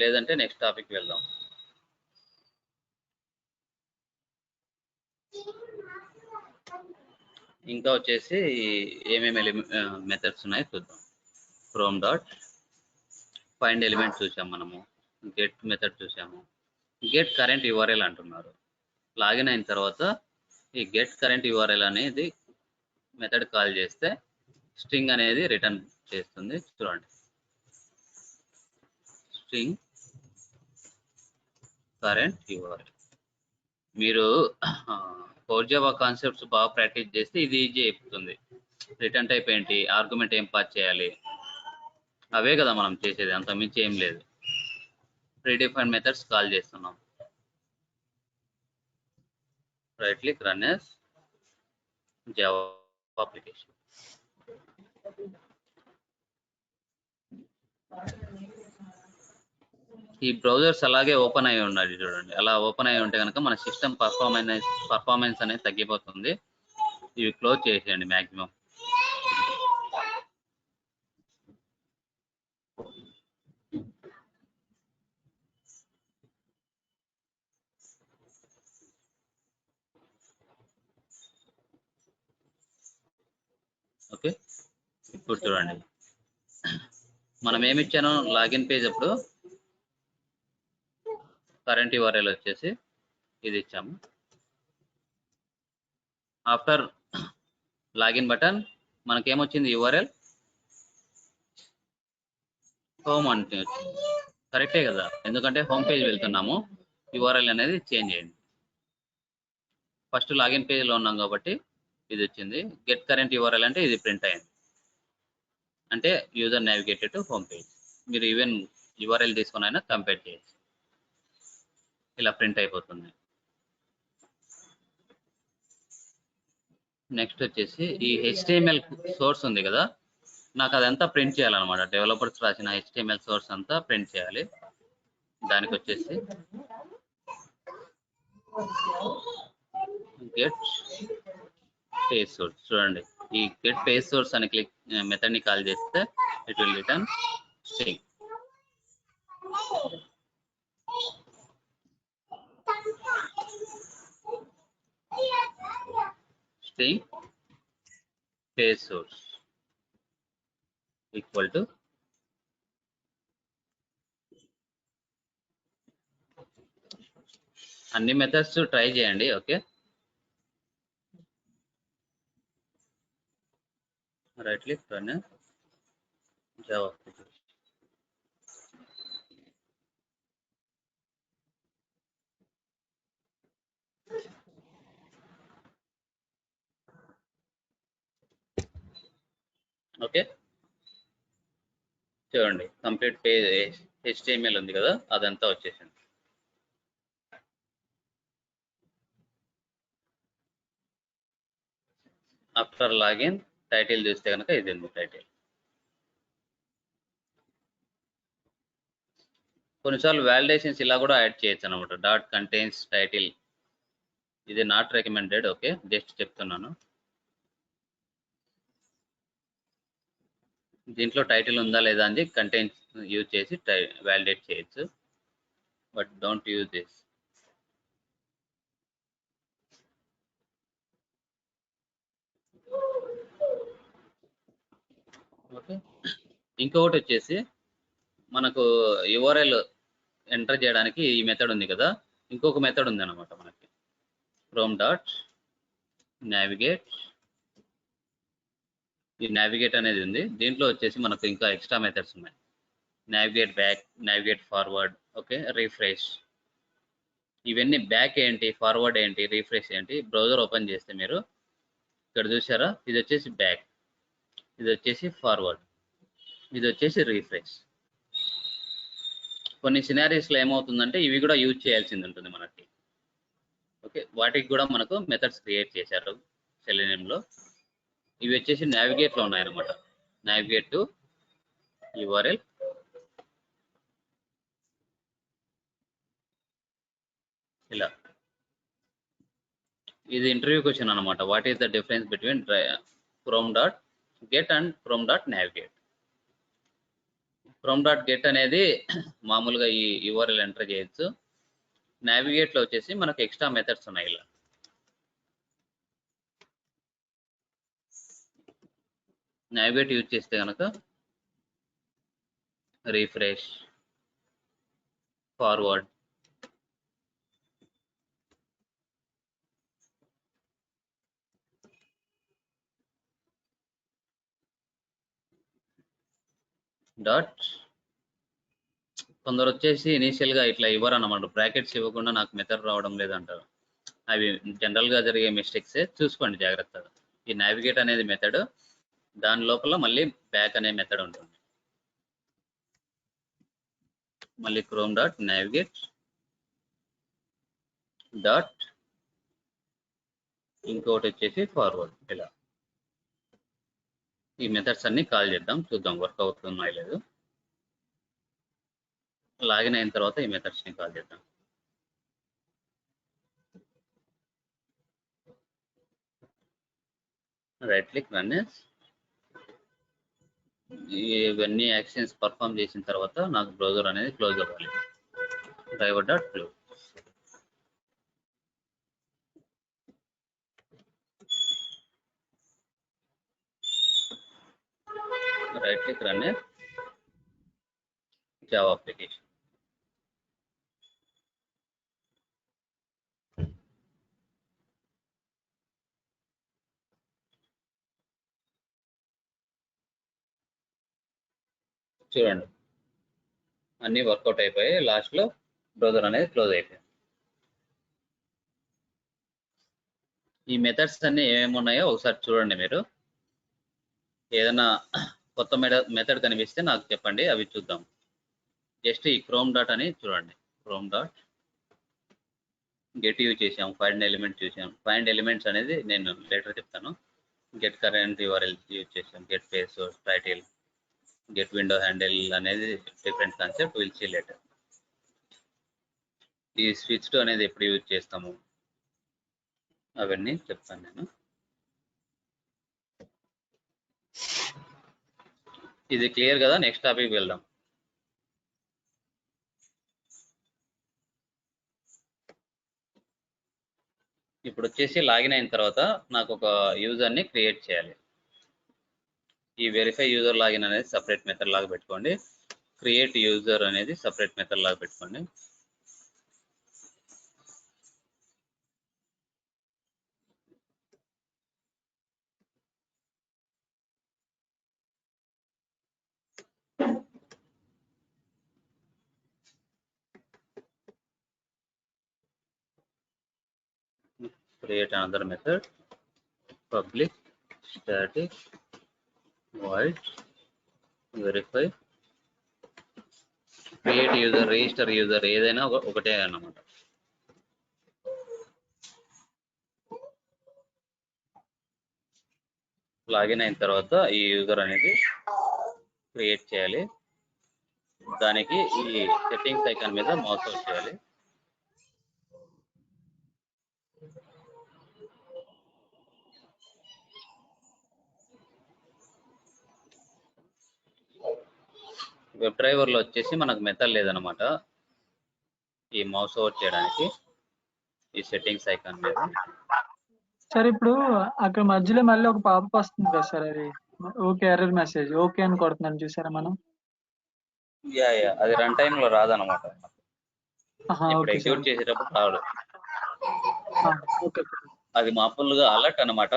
లేదంటే నెక్స్ట్ టాపిక్ వెళ్దాం. ఇంకా వచ్చేసి ఏమేమి మెథడ్స్ ఉన్నాయో చూద్దాం. ఫ్రోమ్ డాట్ ఫైండ్ ఎలిమెంట్ చూసాం మనము, గెట్ మెథడ్ చూసాము. గెట్ కరెంట్ యూఆర్ఎల్ అంటున్నారు. లాగిన్ అయిన తర్వాత ఈ గెట్ కరెంట్ యూఆర్ఎల్ అనేది మెథడ్ కాల్ చేస్తే స్ట్రింగ్ అనేది రిటర్న్ చేస్తుంది. చూడండి, స్ట్రింగ్ కరెంట్ యూఆర్ఎల్. మీరు కోర్ జావా కాన్సెప్ట్స్ బాగా ప్రాక్టీస్ చేస్తే ఇది ఈజీ అయిపోతుంది. రిటర్న్ టైప్ ఏంటి, ఆర్గ్యుమెంట్ ఏం పాస్ చేయాలి, అవే కదా మనం చేసేది, అంత మించి ఏం లేదు. ప్రీడిఫైన్డ్ మెథడ్స్ కాల్ చేస్తున్నాం. Right click, run as Java application. ఈ బ్రౌజర్స్ అలాగే ఓపెన్ అయి ఉండాలి చూడండి. అలా ఓపెన్ అయి ఉంటే కనుక మన సిస్టమ్ పర్ఫార్మెన్స్ అనేది తగ్గిపోతుంది. ఇవి క్లోజ్ చేసేయండి మ్యాక్సిమం. ఓకే, ఇప్పుడు చూడండి మనం ఏమి ఇచ్చాను, లాగిన్ పేజ్ అప్పుడు కరెంట్ యూఆర్ఎల్ వచ్చేసి ఇది ఇచ్చాము. ఆఫ్టర్ లాగిన్ బటన్ మనకేమొచ్చింది, యూఆర్ఎల్ హోమ్ అంటే వచ్చింది. కరెక్టే కదా, ఎందుకంటే హోమ్ పేజ్ వెళ్తున్నాము, యూఆర్ఎల్ అనేది చేంజ్ అయ్యింది. ఫస్ట్ లాగిన్ పేజ్లో ఉన్నాం కాబట్టి ఇది వచ్చింది. గెట్ కరెంట్ యూఆర్ఎల్ అంటే ఇది ప్రింట్ అయింది, అంటే user navigated to home page. మీరు ఈవెన్ యూఆర్ఎల్ తీసుకుని అయినా కంపేర్ చేయొచ్చు. ఇలా ప్రింట్ అయిపోతుంది. నెక్స్ట్ వచ్చేసి ఈ HTML సోర్స్ ఉంది కదా, నాకు అదంతా ప్రింట్ చేయాలన్నమాట. డెవలపర్స్ రాసిన HTML సోర్స్ అంతా ప్రింట్ చేయాలి. దానికి వచ్చేసి గెట్ పేజ్ సోర్స్. చూడండి, ఈ గెట్ పేజ్ సోర్స్ అని క్లిక్ మెథడ్ ని కాల్ చేస్తే it will return string. String page source equal to అన్ని మెథడ్స్ ట్రై చేయండి. Okay, right click, run Java. Okay, చూడండి కంప్లీట్ పేజ్ HTML ఉంది కదా, అదంతా వచ్చేసింది. ఆఫ్టర్ లాగిన్ టైటిల్ చూస్తే కనుక ఇది ఉంది టైటిల్. కొన్నిసార్లు వ్యాలిడేషన్స్ ఇలా కూడా యాడ్ చేయొచ్చు అనమాట. డాట్ కంటైన్స్ టైటిల్, ఇది నాట్ రికమెండెడ్. ఓకే, జస్ట్ చెప్తున్నాను. దీంట్లో టైటిల్ ఉందా లేదా అని కంటైన్స్ యూజ్ చేసి వ్యాలిడేట్ చేయొచ్చు, but don't use this. Okay, ఇంకొకటి వచ్చేసి మనకు URL ఎంటర్ చేయడానికి ఈ మెథడ్ ఉంది కదా, ఇంకొక మెథడ్ ఉంది అనమాట మనకి. క్రోమ్ డాట్ నావిగేట్, ఈ నావిగేట్ అనేది ఉంది. దీంట్లో వచ్చేసి మనకు ఇంకా ఎక్స్ట్రా మెథడ్స్ ఉన్నాయి. Navigate back, navigate forward, okay, refresh. ఇవన్నీ బ్యాక్ ఏంటి, ఫార్వర్డ్ ఏంటి, రీఫ్రెష్ ఏంటి, బ్రౌజర్ ఓపెన్ చేస్తే మీరు ఇక్కడ చూసారా, ఇది వచ్చేసి బ్యాక్, ఇది వచ్చేసి ఫార్వర్డ్, ఇది వచ్చేసి రీఫ్రెష్. కొన్ని సినారీస్లో ఏమవుతుందంటే ఇవి కూడా యూజ్ చేయాల్సింది ఉంటుంది మనకి. ఓకే, వాటికి కూడా మనకు మెథడ్స్ క్రియేట్ చేశారు సెలెనియంలో. ఇవి వచ్చేసి నావిగేట్లో ఉన్నాయన్నమాట. నావిగేట్ టు URL, ఇలా. ఇది ఇంటర్వ్యూ క్వశ్చన్ అనమాట. What is the difference between chrome dot get and chrome dot navigate. Chrome dot get అనేది మామూలుగా ఈ URL ఎంటర్ చేయొచ్చు. నావిగేట్లో వచ్చేసి మనకు ఎక్స్ట్రా మెథడ్స్ ఉన్నాయి. ఇలా నావిగేట్ యూజ్ చేస్తే కనుక రీఫ్రెష్, ఫార్వర్డ్, డాట్. కొందరు వచ్చేసి ఇనీషియల్గా ఇట్లా ఇవ్వరు అన్నమాట, బ్రాకెట్స్ ఇవ్వకుండా నాకు మెథడ్ రావడం లేదంటారు. అవి జనరల్గా జరిగే మిస్టేక్సే, చూసుకోండి జాగ్రత్తగా. ఈ నావిగేట్ అనేది మెథడ్, దాని లోపల మళ్ళీ బ్యాక్ అనే మెథడ్ ఉంటుంది. మళ్ళీ క్రోమ్ డాట్ నావిగేట్ డాట్, ఇంకోటి వచ్చేసి ఫార్వర్డ్. ఇలా ఈ మెథడ్స్ అన్ని కాల్ చేద్దాం, చూద్దాం వర్క్ అవుతున్నాయి లేదు. లాగిన్ అయిన తర్వాత ఈ మెథడ్స్ని కాల్ చేద్దాం. Right click, run as. ఇవన్నీ యాక్షన్స్ పర్ఫామ్ చేసిన తర్వాత నాకు బ్రౌజర్ అనేది క్లోజ్ అవ్వాలి. Driver dot close. Right click, run as Java application. చూడండి అన్నీ వర్కౌట్ అయిపోయి లాస్ట్లో బ్రౌజర్ అనేది క్లోజ్ అయిపోయింది. ఈ మెథడ్స్ అన్ని ఏమేమి ఉన్నాయో ఒకసారి చూడండి మీరు. ఏదైనా కొత్త మెథడ్ కనిపిస్తే నాకు చెప్పండి, అవి చూద్దాం. జస్ట్ ఈ క్రోమ్ డాట్ అని చూడండి. క్రోమ్ డాట్ గెట్ యూజ్ చేసాం, ఫైండ్ ఎలిమెంట్ చూసాం. ఫైండ్ ఎలిమెంట్స్ అనేది నేను లేటర్ చెప్తాను. గెట్ కరెంట్ URL యూజ్ చేసాం, get page source title, get window handle అనేది different concept, will see later. ఈ స్విచ్ టు అనేది ఎప్పుడు యూజ్ చేస్తాము అవన్నీ చెప్తాను నేను. ఇది క్లియర్ కదా, నెక్స్ట్ టాపిక్ వెళ్దాం. ఇప్పుడు వచ్చేసి లాగిన్ అయిన తర్వాత నాకు ఒక యూజర్ని క్రియేట్ చేయాలి. ఈ వెరిఫై యూజర్ లాగిన్ అనేది సపరేట్ మెథడ్ లాగా పెట్టుకోండి. క్రియేట్ యూజర్ అనేది సపరేట్ మెథడ్ లాగా పెట్టుకోండి. Create another method, public static void verify, create user, register user, ఏదైనా ఒకటే అన్నమాట. లాగిన్ అయిన తర్వాత ఈ యూజర్ అనేది క్రియేట్ చేయాలి. దానికి ఈ సెట్టింగ్స్ ఐకాన్ మీద మౌస్ అవుట్ చేయాలి. వెబ్ డ్రైవర్లో వచ్చేసి మనకు మెథడ్ లేదనమాట ఈ మౌస్ ఓవర్ చేయడానికి. ఈ సెట్టింగ్స్ ఐకాన్ మీద సార్ ఇప్పుడు అక్కడ మధ్యలో మళ్ళీ ఒక పాపప్ వస్తుంది కదా సార్, అది ఓకే ఎర్రర్ మెసేజ్ ఓకే అని కొడుతున్నాను చూసారా మనం. యా అది రన్ టైమ్ లో రాదనమాట. ఇప్పుడు ఓకే సార్. ఎగ్జిక్యూట్ చేసేటప్పుడు రాదు. ఓకే. అది మామూలుగా అలర్ట్ అనమాట.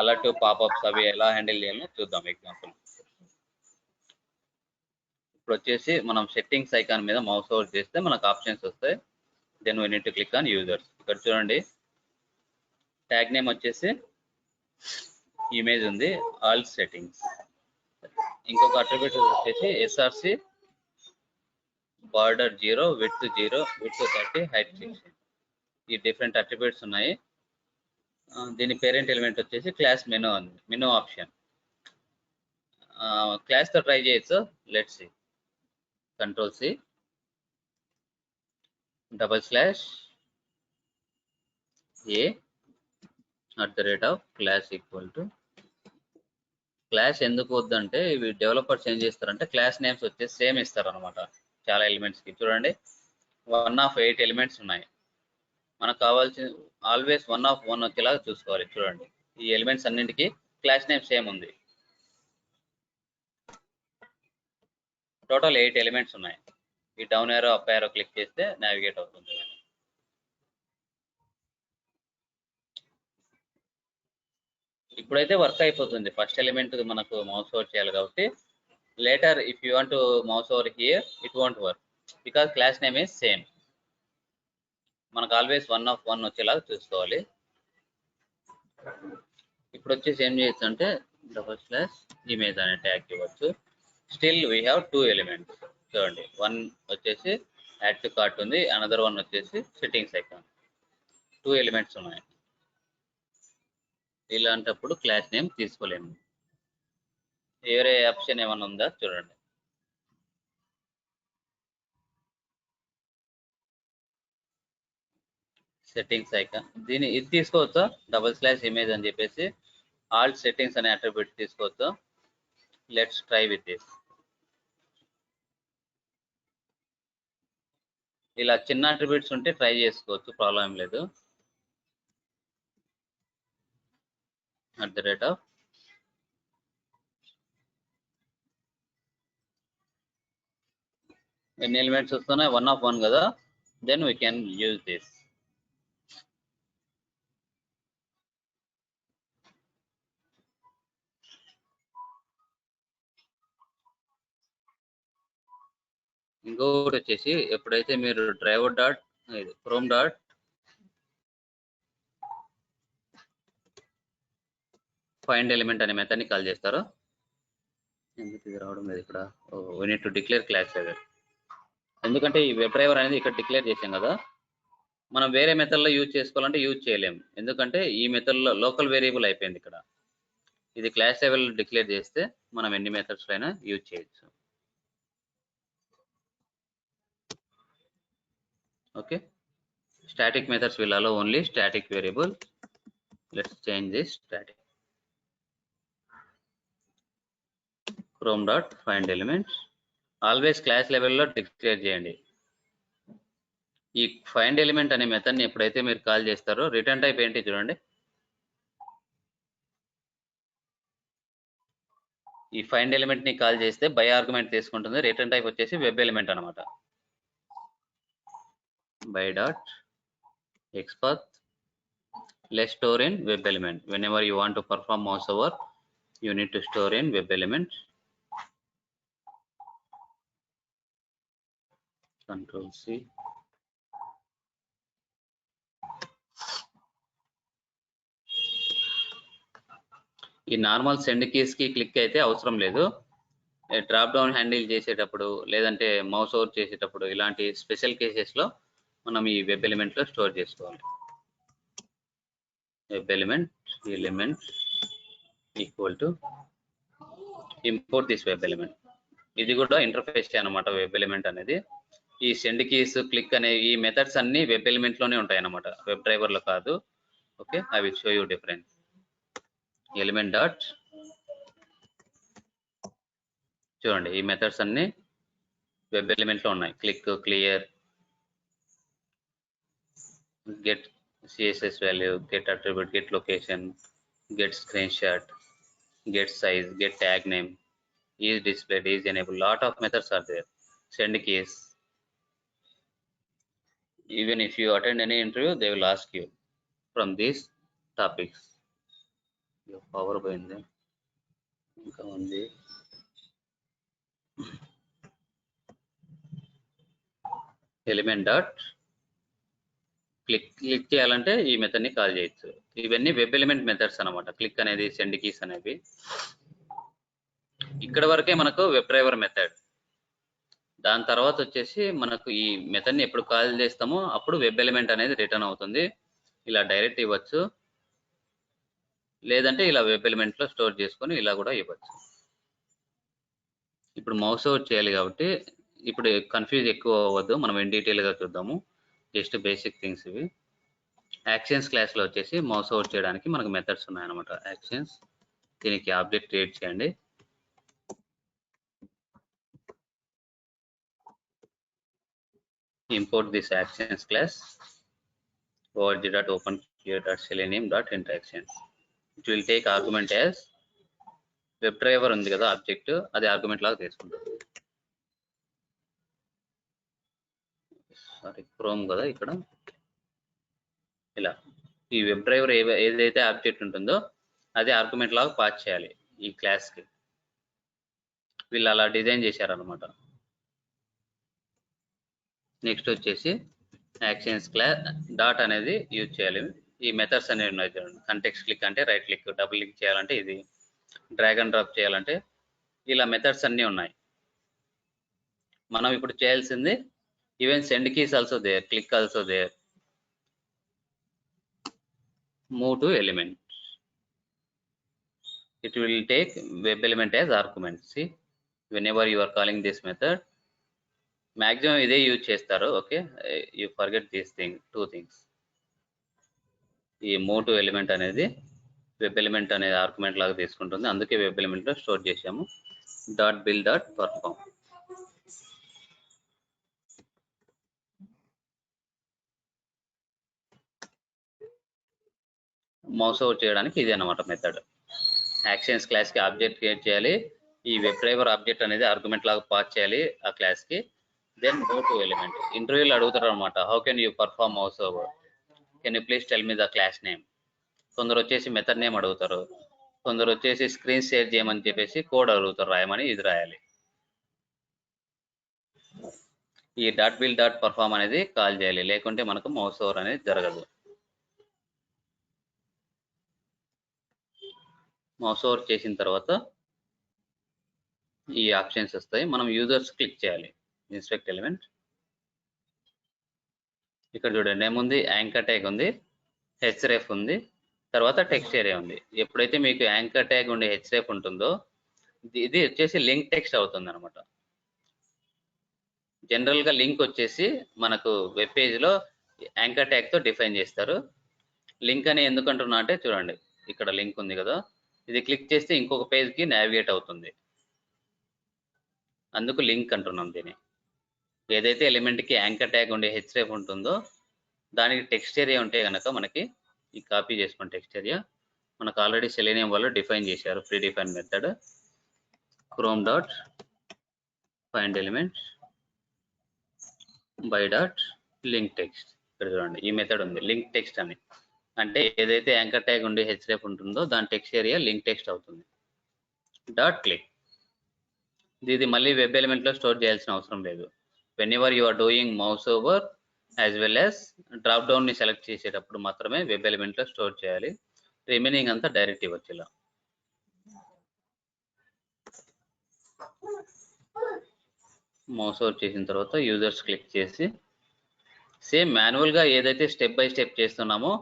అలర్ట్ పాపప్స్ అవి ఎలా హ్యాండిల్ చేయాలో చూద్దాం ఎగ్జాంపుల్. ఇప్పుడు వచ్చేసి మనం సెట్టింగ్స్ ఐకాన్ మీద మౌస్ ఓవర్ చేస్తే మనకు ఆప్షన్స్ వస్తాయి. Then we need to click on users. ఇక్కడ చూడండి ట్యాగ్ నేమ్ వచ్చేసి ఇమేజ్ ఉంది, ఆల్ సెట్టింగ్స్. ఇంకొక అట్రిబ్యూట్ వచ్చేసి SRC border 0, width 0, width 30, height 60. ఈ డిఫరెంట్ అట్రిబ్యూట్స్ ఉన్నాయి. దీని పేరెంట్ ఎలిమెంట్ వచ్చేసి క్లాస్ మెనూ ఆప్షన్. క్లాస్ తో ట్రై చేయొచ్చు. Let's see. Control C // a @class equal to class ఎందుకు వద్దంటే ఇవి డెవలపర్స్ ఏం చేస్తారంటే క్లాస్ నేమ్స్ వచ్చేసి సేమ్ ఇస్తారు అనమాట చాలా ఎలిమెంట్స్ కి. చూడండి 1 of 8 ఎలిమెంట్స్ ఉన్నాయి. మనకు కావాల్సిన ఆల్వేస్ 1 of 1 వచ్చేలాగా చూసుకోవాలి. చూడండి ఈ ఎలిమెంట్స్ అన్నింటికి క్లాస్ నేమ్ సేమ్ ఉంది. టోటల్ 8 ఎలిమెంట్స్ ఉన్నాయి. ఈ down arrow up arrow click చేస్తే నావిగేట్ అవుతుంది. ఇప్పుడైతే వర్క్ అయిపోతుంది. ఫస్ట్ ఎలిమెంట్ మనకు మౌస్ ఓవర్ చేయాలి కాబట్టి. Later if you want to mouse over here it won't work because class name is same. మనకు ఆల్వేస్ 1 of 1 వచ్చేలాగా చూసుకోవాలి. ఇప్పుడు వచ్చేసి ఏం చేయొచ్చు అంటే /image అనే ట్యాగ్ ఇవ్వచ్చు. Still we have 2 elements. చూడండి 1 వచ్చేసి యాడ్ టు కార్ట్ ఉంది, అనదర్ 1 వచ్చేసి సెట్టింగ్స్ ఐకాన్. 2 ఎలిమెంట్స్ ఉన్నాయి. ఇలాంటప్పుడు క్లాస్ నేమ్ తీసుకోలేము. వేరే ఆప్షన్ ఏమైనా ఉందా చూడండి. సెట్టింగ్స్ ఐకాన్ ఇది తీసుకోవచ్చా /image అని చెప్పేసి ఆల్ సెట్టింగ్స్ అనే అట్రిబ్యూట్ తీసుకోవచ్చు. Let's try with this. ఇలా చిన్న అట్రిబ్యూట్స్ ఉంటే ట్రై చేసుకోవచ్చు, ప్రాబ్లం ఏం లేదు. @ ఎన్ని ఎలిమెంట్స్ వస్తున్నాయి 1 of 1 కదా, then we can use this. ఇంకొకటి వచ్చేసి ఎప్పుడైతే మీరు driver dot chrome dot find element అనే మెథడ్ ని కాల్ చేస్తారో, ఎందుకు ఇది రావడం లేదు ఇక్కడ, we need to declare class driver. ఎందుకంటే ఈ వెబ్ డ్రైవర్ అనేది ఇక్కడ డిక్లేర్ చేసాం కదా, మనం వేరే మెథడ్ లో యూజ్ చేసుకోవాలంటే యూజ్ చేయలేము. ఎందుకంటే ఈ మెథడ్ లో లోకల్ వేరియబుల్ అయిపోయింది. ఇక్కడ ఇది క్లాస్ లెవెల్ డిక్లేర్ చేస్తే మనం ఎన్ని మెథడ్స్ అయినా యూజ్ చేయొచ్చు. Okay, static methods will allow only static variable. Let's change this static. Chrome dot find elements. Always class level లో డిక్లేర్ చేయండి. ఈ ఫైండ్ ఎలిమెంట్ అనే మెథడ్ ని ఎప్పుడైతే మీరు కాల్ చేస్తారో రిటర్న్ టైప్ ఏంటి చూడండి. ఈ ఫైండ్ ఎలిమెంట్ ని కాల్ చేస్తే బై ఆర్గ్యుమెంట్ తీసుకుంటుంది. రిటర్న్ టైప్ వచ్చేసి వెబ్ ఎలిమెంట్ అనమాట. by dot xpath let's store in web element. Whenever you want to perform mouse over, you need to store in web element. Control C. ఈ normal send keys కి click అయితే అవసరం లేదు. Drop down handle చేసేటప్పుడు లేదంటే mouse over చేసేటప్పుడు ఇలాంటి special cases లో మనం ఈ వెబ్ ఎలిమెంట్ లో స్టోర్ చేసుకోవాలి. Web element equal to import this web element. ఇది కూడా ఇంటర్ఫేస్ అన్నమాట. వెబ్ ఎలిమెంట్ అనేది ఈ సెండ్ కీస్, క్లిక్ అనే ఈ మెథడ్స్ అన్ని వెబ్ ఎలిమెంట్ లోనే ఉంటాయి అన్నమాట, వెబ్ డ్రైవర్ లో కాదు. Okay, I will show you difference. Element dot చూడండి, ఈ మెథడ్స్ అన్ని వెబ్ ఎలిమెంట్ లో ఉన్నాయి. Click, clear, get CSS value, get attribute, get location, get screenshot, get size, get tag name, is displayed, is enabled. Lot of methods are there. Send keys. Even if you attend any interview, they will ask you from these topics. Your power point there. ఇంకా ఉంది. Element dot click చేయాలంటే ఈ method ని call చేయొచ్చు. ఇవన్నీ web element methods అన్నమాట. Click అనేది, send keys అనేవి. ఇక్కడ వరకే మనకు వెబ్ డ్రైవర్ మెథడ్. దాని తర్వాత వచ్చేసి మనకు ఈ మెథడ్ ని ఎప్పుడు కాల్ చేస్తామో అప్పుడు వెబ్ ఎలిమెంట్ అనేది రిటర్న్ అవుతుంది. ఇలా డైరెక్ట్ ఇవ్వచ్చు, లేదంటే ఇలా వెబ్ ఎలిమెంట్ లో స్టోర్ చేసుకొని ఇలా కూడా ఇవ్వచ్చు. ఇప్పుడు మౌస్ ఓవర్ చేయాలి కాబట్టి ఇప్పుడు కన్ఫ్యూజ్ ఎక్కువ అవ్వద్దు, మనం ఇన్ డీటెయిల్ గా చూద్దాము. జస్ట్ బేసిక్ థింగ్స్ ఇవి. యాక్షన్స్ క్లాస్ లో వచ్చేసి మౌస్ ఓవర్ చేయడానికి మనకు మెథడ్స్ ఉన్నాయన్నమాట. యాక్షన్స్, దీనికి ఆబ్జెక్ట్ క్రియేట్ చేయండి. Import this actions class org.openclear.selenium.interactions. It will take argument as web driver ఉంది కదా ఆబ్జెక్ట్, అది ఆర్గ్యుమెంట్ లాగా తీసుకుంటుంది. సారీ, క్రోమ్ కదా ఇక్కడ. ఇలా ఈ వెబ్ డ్రైవర్ ఏదైతే ఆబ్జెక్ట్ ఉంటుందో అది ఆర్గ్యుమెంట్ లాగా పాస్ చేయాలి ఈ క్లాస్ కి. వీళ్ళు అలా డిజైన్ చేశారనమాట. నెక్స్ట్ వచ్చేసి యాక్షన్స్ క్లాస్ డాట్ అనేది యూజ్ చేయాలి. ఈ మెథడ్స్ అనేవి ఉన్నాయి చూడండి. కంటెక్స్ట్ క్లిక్ అంటే రైట్ క్లిక్, డబుల్ క్లిక్ చేయాలంటే ఇది, డ్రాగ్ అండ్ డ్రాప్ చేయాలంటే ఇలా మెథడ్స్ అన్నీ ఉన్నాయి. మనం ఇప్పుడు చేయాల్సింది even send keys also there, click also there, move to element. It will take web element as argument. See, whenever you are calling this method, maximum ఇదే యూజ్ చేస్తారు. Okay, you forget this thing, two things. ఈ move to element అనేది web element అనేది argument లాగా తీసుకుంటుంది, అందుకే web element లో store చేసాము. Dot build dot perform. Mouse over చేయడానికి ఇది అన్నమాట మెథడ్. యాక్షన్స్ క్లాస్ కి ఆబ్జెక్ట్ క్రియేట్ చేయాలి. ఈ వెబ్ డ్రైవర్ ఆబ్జెక్ట్ అనేది ఆర్గ్యుమెంట్ లాగా పాస్ చేయాలి ఆ క్లాస్ కి. Then go to element. ఇంటర్వ్యూలో అడుగుతారు అనమాట, how can you perform mouse over, can you please tell me the class name. కొందరు వచ్చేసి మెథడ్ నేమ్ అడుగుతారు, కొందరు వచ్చేసి స్క్రీన్ షేర్ చేయమని చెప్పేసి కోడ్ అడుగుతారు, రాయమని. ఇది రాయాలి. ఈ డాట్ బిల్ డాట్ పర్ఫార్మ్ అనేది కాల్ చేయాలి, లేకుంటే మనకు మౌస్ ఓవర్ అనేది జరగదు. మౌస్ ఓవర్ చేసిన తర్వాత ఈ ఆప్షన్స్ వస్తాయి. మనం యూజర్స్ క్లిక్ చేయాలి. Inspect element. ఇక్కడ చూడండి ఏముంది, యాంకర్ ట్యాగ్ ఉంది, హెచ్రెఫ్ ఉంది, తర్వాత టెక్స్ట్ ఏరియా ఉంది. ఎప్పుడైతే మీకు యాంకర్ ట్యాగ్ ఉండే హెచ్రెఫ్ ఉంటుందో ఇది వచ్చేసి లింక్ టెక్స్ట్ అవుతుంది అనమాట. జనరల్ గా లింక్ వచ్చేసి మనకు వెబ్ పేజ్ లో యాంకర్ ట్యాగ్ తో డిఫైన్ చేస్తారు. లింక్ అని ఎందుకు అంటున్నా అంటే చూడండి, ఇక్కడ లింక్ ఉంది కదా, ఇది క్లిక్ చేస్తే ఇంకొక పేజ్ కి నావిగేట్ అవుతుంది, అందుకు లింక్ అంటున్నాం దీన్ని. ఏదైతే ఎలిమెంట్ కి యాంకర్ ట్యాగ్ ఉండే హెచ్రెఫ్ ఉంటుందో దానికి టెక్స్ట్ ఏరియా ఉంటే కనుక మనకి ఈ కాపీ చేసుకున్న టెక్స్ట్ ఏరియా మనకు ఆల్రెడీ సెలీనియం వాళ్ళు డిఫైన్ చేశారు, pre define method. Chrome dot find element by dot link text. ఇక్కడ చూడండి ఈ మెథడ్ ఉంది, లింక్ టెక్స్ట్ అని. అంటే ఏదైతే యాంకర్ ట్యాగ్ ఉండే హెచ్రెఫ్ ఉంటుందో దాని టెక్స్ట్ ఏరియా లింక్ టెక్స్ట్ అవుతుంది. Dot click. ఇది మళ్ళీ వెబ్ ఎలిమెంట్ లో స్టోర్ చేయాల్సిన అవసరం లేదు. Whenever you are doing mouse over as well as drop down ని సెలెక్ట్ చేసేటప్పుడు మాత్రమే వెబ్ ఎలిమెంట్ లో స్టోర్ చేయాలి. రిమైనింగ్ అంతా డైరెక్ట్ ఇవ్వచ్చు. ఇలా మౌస్ ఓవర్ చేసిన తర్వాత యూజర్స్ క్లిక్ చేసి సేమ్ మాన్యువల్ గా ఏదైతే స్టెప్ బై స్టెప్ చేస్తున్నామో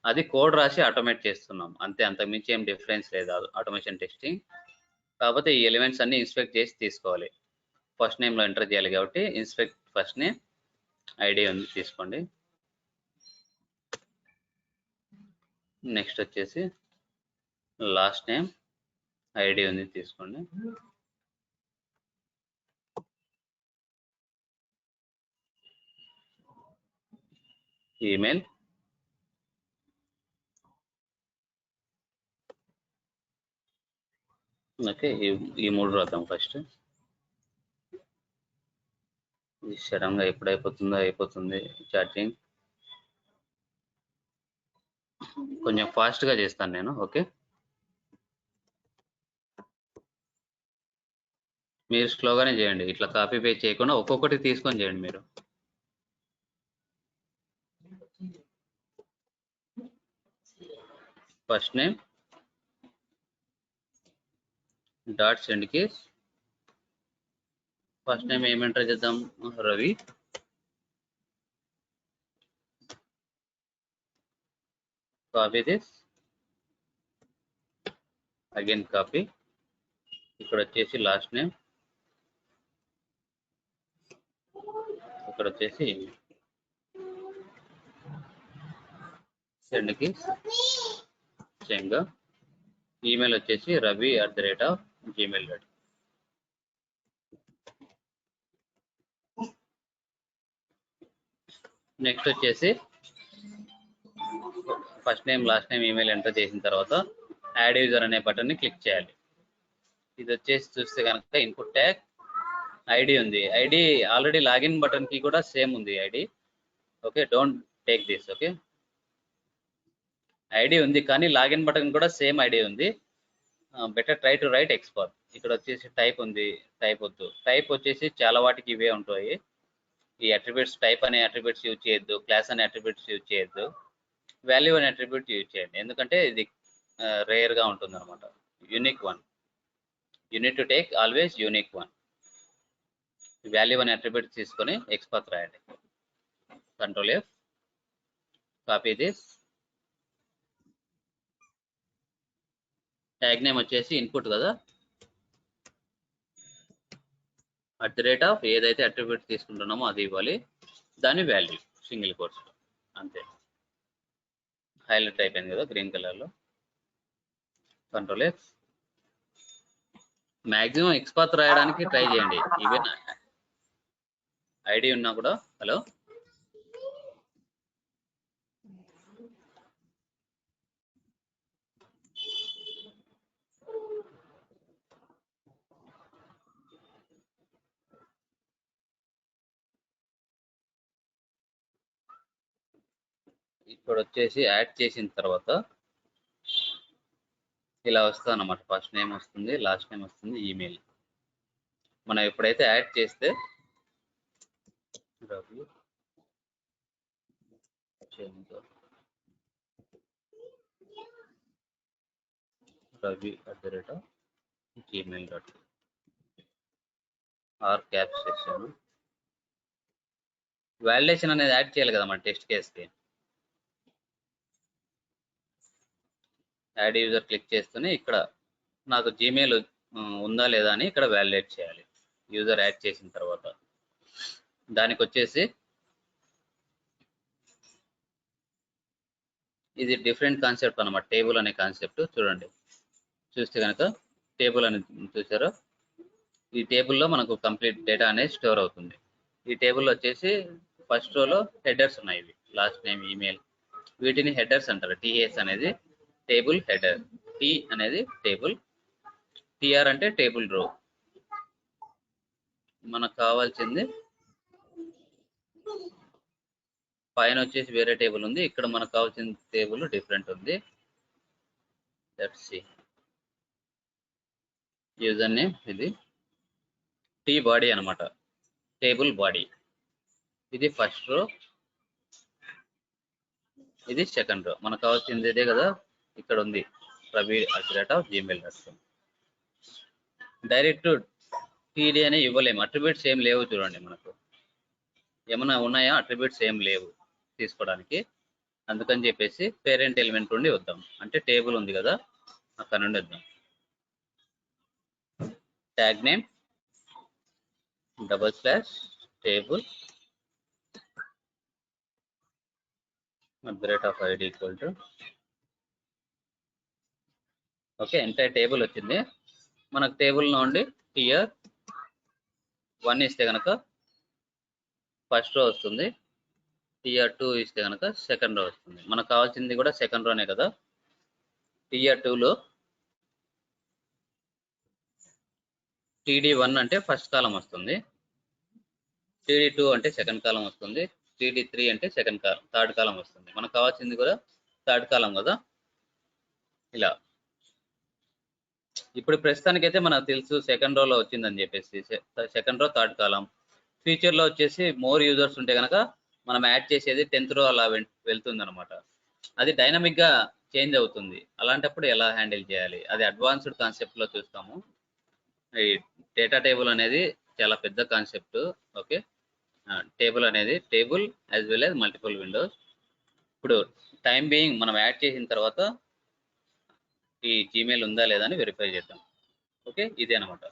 అది కోడ్ రాసి ఆటోమేట్ చేస్తున్నాం అంతే, అంతకుమించి ఏం డిఫరెన్స్ లేదు ఆటోమేషన్ టెస్టింగ్. కాకపోతే ఈ ఎలిమెంట్స్ అన్ని ఇన్స్పెక్ట్ చేసి తీసుకోవాలి. ఫస్ట్ నేమ్లో ఎంటర్ చేయాలి కాబట్టి ఇన్స్పెక్ట్ ఫస్ట్ నేమ్ ఐడి ఉంది తీసుకోండి. నెక్స్ట్ వచ్చేసి లాస్ట్ నేమ్ ఐడి ఉంది తీసుకోండి. Email, okay. ఈ మూడు రాద్దాం ఫస్ట్. ఇది సడన్గా ఎప్పుడు అయిపోతుంది చార్జింగ్. కొంచెం ఫాస్ట్గా చేస్తాను నేను, ఓకే. మీరు స్లోగానే చేయండి, ఇట్లా కాపీ పేస్ట్ చేయకుండా ఒక్కొక్కటి తీసుకొని చేయండి మీరు. First name dot send case. First name ఏం ఎంటర్ చేద్దాం, Ravi. Copy this, again copy. ఇక్కడ వచ్చేసి లాస్ట్ నేమ్, ఇక్కడ వచ్చేసి సెండ్ కేస్ సేమ్ గా. ఈమెయిల్ వచ్చేసి ravi@gmail.com. నెక్స్ట్ వచ్చేసి first name last name email enter చేసిన తర్వాత యాడ్ యూజర్ అనే బటన్ని క్లిక్ చేయాలి. ఇది వచ్చేసి చూస్తే కనుక ఇన్పుట్ ట్యాగ్ ఐడి ఉంది. ఐడి ఆల్రెడీ లాగిన్ బటన్ కి కూడా సేమ్ ఉంది ID, okay. Don't take this, okay. ID ఉంది కానీ లాగిన్ బటన్ కూడా సేమ్ ఐడి ఉంది. Better try to right expert. ఇక్కడ వచ్చేసి టైప్ ఉంది, టైప్ వద్దు. టైప్ వచ్చేసి చాలా వాటికి ఇవే ఉంటాయి. ఈ అట్రిబ్యూట్స్ టైప్ అనే అట్రిబ్యూట్స్ యూజ్ చేయొద్దు, క్లాస్ అనే అట్రిబ్యూట్స్ యూజ్ చేయొద్దు, వాల్యూ అనే అట్రిబ్యూట్ యూజ్ చేయండి. ఎందుకంటే ఇది రేర్ గా ఉంటుంది అనమాట. Unique one, unit to take always unique one. Value అనే అట్రిబ్యూట్ తీసుకొని ఎక్స్పర్ట్ రాయండి. Control F, copy this. Tag name వచ్చేసి ఇన్పుట్ కదా, @ ఏదైతే అట్రిబ్యూట్ తీసుకుంటున్నామో అది ఇవ్వాలి, దాని వాల్యూ సింగిల్ కోట్స్ అంతే. హైలైట్ అయిపోయింది కదా గ్రీన్ కలర్ లో. Control F. మాక్సిమం ఎక్స్పర్ట్ రాయడానికి ట్రై చేయండి, ఈవెన్ ఐడి ఉన్నా కూడా. హలో, ఇక్కడ వచ్చేసి యాడ్ చేసిన తర్వాత ఇలా వస్తుంది అన్నమాట. ఫస్ట్ నేమ్ వస్తుంది, లాస్ట్ నేమ్ వస్తుంది, ఈమెయిల్. మనం ఎప్పుడైతే యాడ్ చేస్తే ravi@gmail.com ఆర్ క్యాప్స్ చేశాను. వాలిడేషన్ అనేది యాడ్ చేయాలి కదా మన టెస్ట్ కేస్కి. యాడ్ యూజర్ క్లిక్ చేస్తూనే ఇక్కడ నాకు జీమెయిల్ ఉందా లేదా అని ఇక్కడ వ్యాలిడేట్ చేయాలి యూజర్ యాడ్ చేసిన తర్వాత. దానికి వచ్చేసి ఇది డిఫరెంట్ కాన్సెప్ట్ అన్నమాట, టేబుల్ అనే కాన్సెప్ట్. చూడండి, చూస్తే కనుక టేబుల్ అని చూసారో, ఈ టేబుల్లో మనకు కంప్లీట్ డేటా అనేది స్టోర్ అవుతుంది. ఈ టేబుల్ వచ్చేసి ఫస్ట్ రోలో హెడర్స్ ఉన్నాయి, ఇవి లాస్ట్ నేమ్, ఈమెయిల్, వీటిని హెడర్స్ అంటారు. టీఎస్ అనేది టేబుల్ హెడర్, టీ అనేది టేబుల్, టిఆర్ అంటే టేబుల్ రో. మనకు కావాల్సింది పైన వచ్చేసి వేరే టేబుల్ ఉంది, ఇక్కడ మనకు కావాల్సిన టేబుల్ డిఫరెంట్ ఉంది. Let's see. యూజర్ నేమ్ ఇది టీ బాడీ అన్నమాట, టేబుల్ బాడీ. ఇది ఫస్ట్ రో, ఇది సెకండ్ రో. మనకు కావాల్సింది ఇదే కదా, ఇక్కడ ఉంది ravi@gmail.com. డైరెక్ట్ టీడీ అని ఇవ్వలేము, అట్రిబ్యూట్స్ ఏం లేవు. చూడండి, మనకు ఏమైనా ఉన్నాయా, అట్రిబ్యూట్స్ ఏం లేవు తీసుకోవడానికి. అందుకని చెప్పేసి పేరెంట్ ఎలిమెంట్ నుండి వద్దాం. అంటే టేబుల్ ఉంది కదా, అక్కడ నుండి వద్దాం. Tag name /table @id equal to okay. Entire table వచ్చింది. మనకు టేబుల్ నుండి టియర్ 1 ఇస్తే కనుక ఫస్ట్ రో వస్తుంది, టియర్ 2 ఇస్తే కనుక సెకండ్ రో వస్తుంది. మనకు కావాల్సింది కూడా సెకండ్ రోనే కదా. టియర్ 2లో TD1 అంటే ఫస్ట్ కాలం వస్తుంది, TD2 అంటే సెకండ్ కాలం వస్తుంది, TD3 అంటే థర్డ్ కాలం వస్తుంది. మనకు కావాల్సింది కూడా థర్డ్ కాలం కదా. ఇలా ఇప్పుడు ప్రస్తుతానికైతే మనకు తెలుసు సెకండ్ రోలో వచ్చిందని చెప్పేసి, సెకండ్ రో థర్డ్ కాలం. ఫ్యూచర్లో వచ్చేసి మోర్ యూజర్స్ ఉంటే కనుక మనం యాడ్ చేసేది 10th రో అలా వెళ్తుంది అనమాట. అది డైనమిక్గా చేంజ్ అవుతుంది. అలాంటప్పుడు ఎలా హ్యాండిల్ చేయాలి, అది అడ్వాన్స్డ్ కాన్సెప్ట్లో చూస్తాము. ఈ డేటా టేబుల్ అనేది చాలా పెద్ద కాన్సెప్ట్. ఓకే, టేబుల్ అనేది table as well as multiple Windows. ఇప్పుడు టైం బీయింగ్ మనం యాడ్ చేసిన తర్వాత ఈ జీమెయిల్ ఉందా లేదా అని వెరిఫై చేద్దాం. ఓకే, ఇదే అనమాట.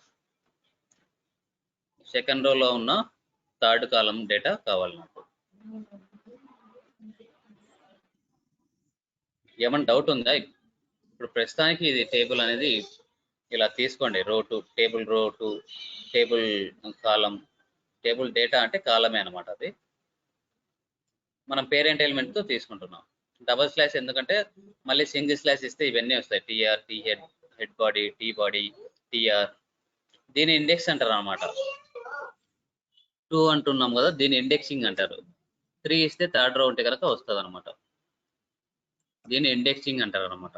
సెకండ్ రోలో ఉన్న థర్డ్ కాలం డేటా కావాలి నాకు. ఏమైనా డౌట్ ఉందా? ఇప్పుడు ప్రస్తుతానికి ఇది టేబుల్ అనేది ఇలా తీసుకోండి. రో 2 టేబుల్, రో 2 టేబుల్ కాలం. టేబుల్ డేటా అంటే కాలమే అనమాట. అది మనం పేరెంట్ ఎలిమెంట్తో తీసుకుంటున్నాం. డబల్ స్లాష్ ఎందుకంటే మళ్ళీ సింగిల్ స్లాష్ ఇస్తే ఇవన్నీ వస్తాయి, TR, T head, head body, T body, TR. దీని ఇండెక్స్ అంటారు అనమాట. 2 అంటున్నాం కదా, దీని ఇండెక్సింగ్ అంటారు. 3 ఇస్తే థర్డ్ రో ఉంటే కనుక వస్తుంది అనమాట. దీన్ని ఇండెక్సింగ్ అంటారు అనమాట.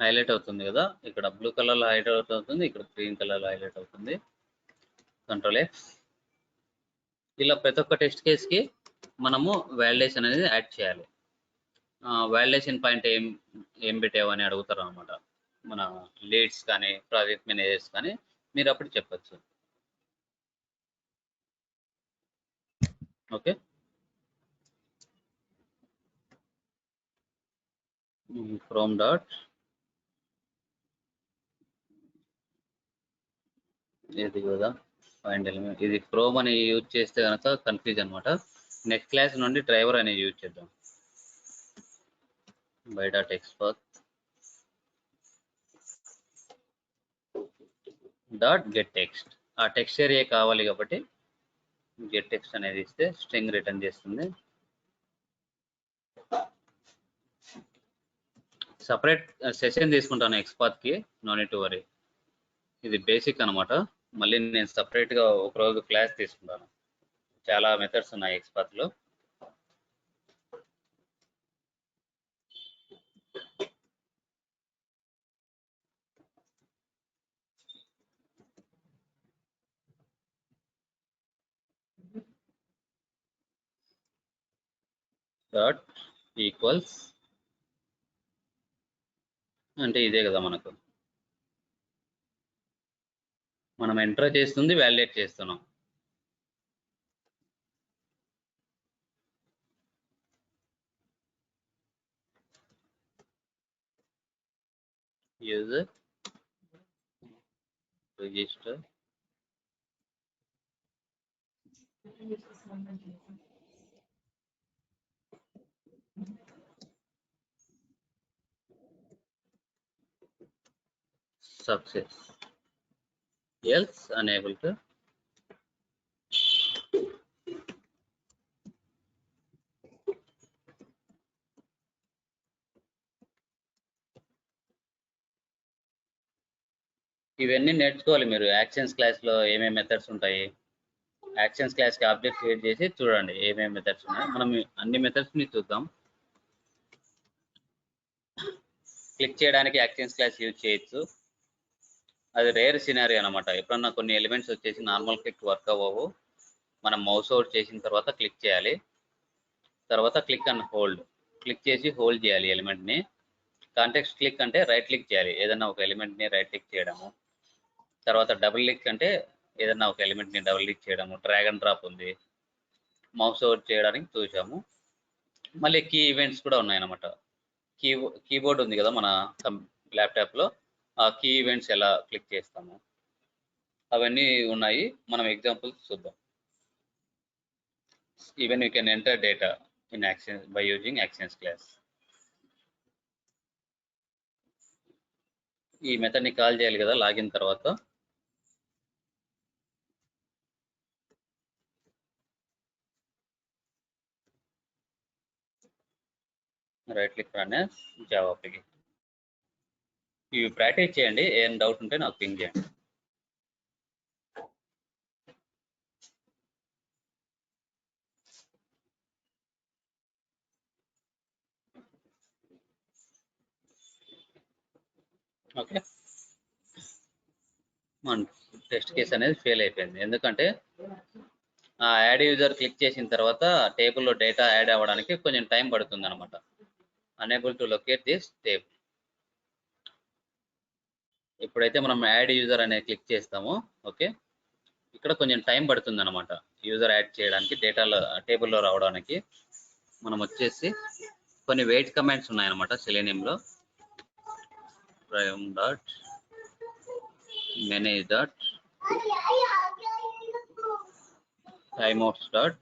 హైలైట్ అవుతుంది కదా, ఇక్కడ బ్లూ కలర్లో హైలైట్ అవుతుంది, ఇక్కడ గ్రీన్ కలర్లో హైలైట్ అవుతుంది. Ctrl+X. ఇలా ప్రతి ఒక్క టెస్ట్ కేస్కి మనము వాలిడేషన్ అనేది యాడ్ చేయాలి. వాలిడేషన్ పాయింట్ ఏం పెట్టావు అని అడుగుతారు అనమాట మన లీడ్స్ కానీ ప్రాజెక్ట్ మేనేజర్స్ కానీ. మీరు అప్పుడు చెప్పచ్చు. ఓకే, క్రోమ్ డాట్ ఇది కదా ఫైండ్ ఎలిమెంట్. ఇది క్రోమ్ అని యూజ్ చేస్తే కనుక కన్ఫ్యూజ్ అనమాట. నెక్స్ట్ క్లాస్ నుండి డ్రైవర్ అనేది యూజ్ చేద్దాం. by.xpath .getText. ఆ టెక్స్ట్ ఏరియా కావాలి కాబట్టి getText అనేది ఇస్తే స్ట్రింగ్ రిటర్న్ చేస్తుంది. సపరేట్ సెషన్ తీసుకుంటాను ఎక్స్పాత్కి, నో నీడ్ టు వరీ. ఇది బేసిక్ అనమాట. మళ్ళీ నేను సపరేట్గా ఒకరోజు క్లాస్ తీసుకుంటాను. చాలా మెథడ్స్ ఉన్నాయి ఎక్స్పాత్లో. డాట్ ఈక్వల్స్ అంటే ఇదే కదా మనకు. మనం ఎంటర్ చేస్తుంది, వాలిడేట్ చేస్తున్నాం. User register success, else unable to ఇవన్నీ నేర్చుకోవాలి మీరు. యాక్షన్స్ క్లాస్లో ఏమేమి మెథడ్స్ ఉంటాయి, యాక్షన్స్ క్లాస్కి ఆబ్జెక్ట్ క్రియేట్ చేసి చూడండి ఏమేమి మెథడ్స్ ఉన్నాయి. మనం అన్ని మెథడ్స్ని చూద్దాం. క్లిక్ చేయడానికి యాక్షన్స్ క్లాస్ యూజ్ చేయొచ్చు. అది రేర్ సినారీ అనమాట. ఎప్పుడన్నా కొన్ని ఎలిమెంట్స్ వచ్చేసి నార్మల్ క్లిక్ వర్క్ అవ్వవు. మనం మౌస్ అవుట్ చేసిన తర్వాత క్లిక్ చేయాలి, తర్వాత క్లిక్ అండ్ హోల్డ్, క్లిక్ చేసి హోల్డ్ చేయాలి ఎలిమెంట్ని. కాంటెక్స్ట్ క్లిక్ అంటే రైట్ క్లిక్ చేయాలి, ఏదైనా ఒక ఎలిమెంట్ని రైట్ క్లిక్ చేయడము. తర్వాత డబుల్ క్లిక్ అంటే ఏదైనా ఒక ఎలిమెంట్ని డబుల్ క్లిక్ చేయడము. డ్రాగ్ అండ్ డ్రాప్ ఉంది, మౌస్ ఓవర్ చేయడానికి చూసాము. మళ్ళీ కీ ఈవెంట్స్ కూడా ఉన్నాయన్నమాట. కీబోర్డ్ ఉంది కదా మన ల్యాప్టాప్లో, ఆ కీ ఈవెంట్స్ ఎలా క్లిక్ చేస్తాము అవన్నీ ఉన్నాయి. మనం ఎగ్జాంపుల్స్ చూద్దాం. Even you can enter data in action by using actions class. ఈ మెథడ్ని కాల్ చేయాలి కదా లాగిన్ తర్వాత. Right click run as Java application. ఇవి ప్రాక్టీస్ చేయండి, ఏం డౌట్ ఉంటే నాకు పింగ్ చేయండి. ఓకే, మన టెస్ట్ కేస్ అనేది ఫెయిల్ అయిపోయింది. ఎందుకంటే యాడ్ యూజర్ క్లిక్ చేసిన తర్వాత టేబుల్లో డేటా యాడ్ అవ్వడానికి కొంచెం టైం పడుతుంది అనమాట. Unable to locate this table. ఎప్పుడైతే మనం యాడ్ యూజర్ అనేది క్లిక్ చేస్తామో ఓకే, ఇక్కడ కొంచెం టైం పడుతుంది అనమాట యూజర్ యాడ్ చేయడానికి, డేటాలో టేబుల్లో రావడానికి. మనం వచ్చేసి కొన్ని వెయిట్ కమాండ్స్ ఉన్నాయన్నమాట సెలీనియంలో. prime dot manage dot timeouts dot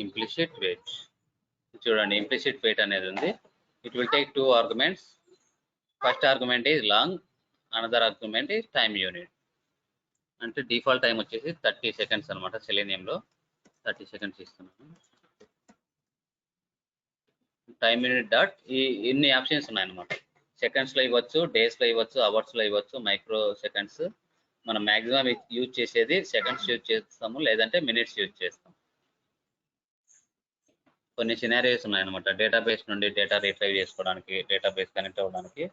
implicit wait. చూడండి, implicit wait అనేది ఉంది. It will take 2 arguments. First argument is long, another argument is time unit. అంటే డిఫాల్ట్ టైం వచ్చేసి 30 సెకండ్స్ అనమాట. సెలీనియంలో 30 సెకండ్స్ ఇస్తున్నాను. టైం యూనిట్ డాట్ ఇన్ని options ఉన్నాయన్నమాట. సెకండ్స్లో ఇవ్వచ్చు, డేస్లో ఇవ్వచ్చు, అవర్స్లో ఇవ్వచ్చు, మైక్రో సెకండ్స్. మనం మ్యాక్సిమం యూజ్ చేసేది సెకండ్స్ యూజ్ చేస్తాము, లేదంటే మినిట్స్ యూజ్ చేస్తాం. కొన్ని సినారియోస్ ఉన్నాయన్నమాట. డేటాబేస్ నుండి డేటా రిట్రైవ్ చేసుకోవడానికి, డేటాబేస్ కనెక్ట్ అవ్వడానికి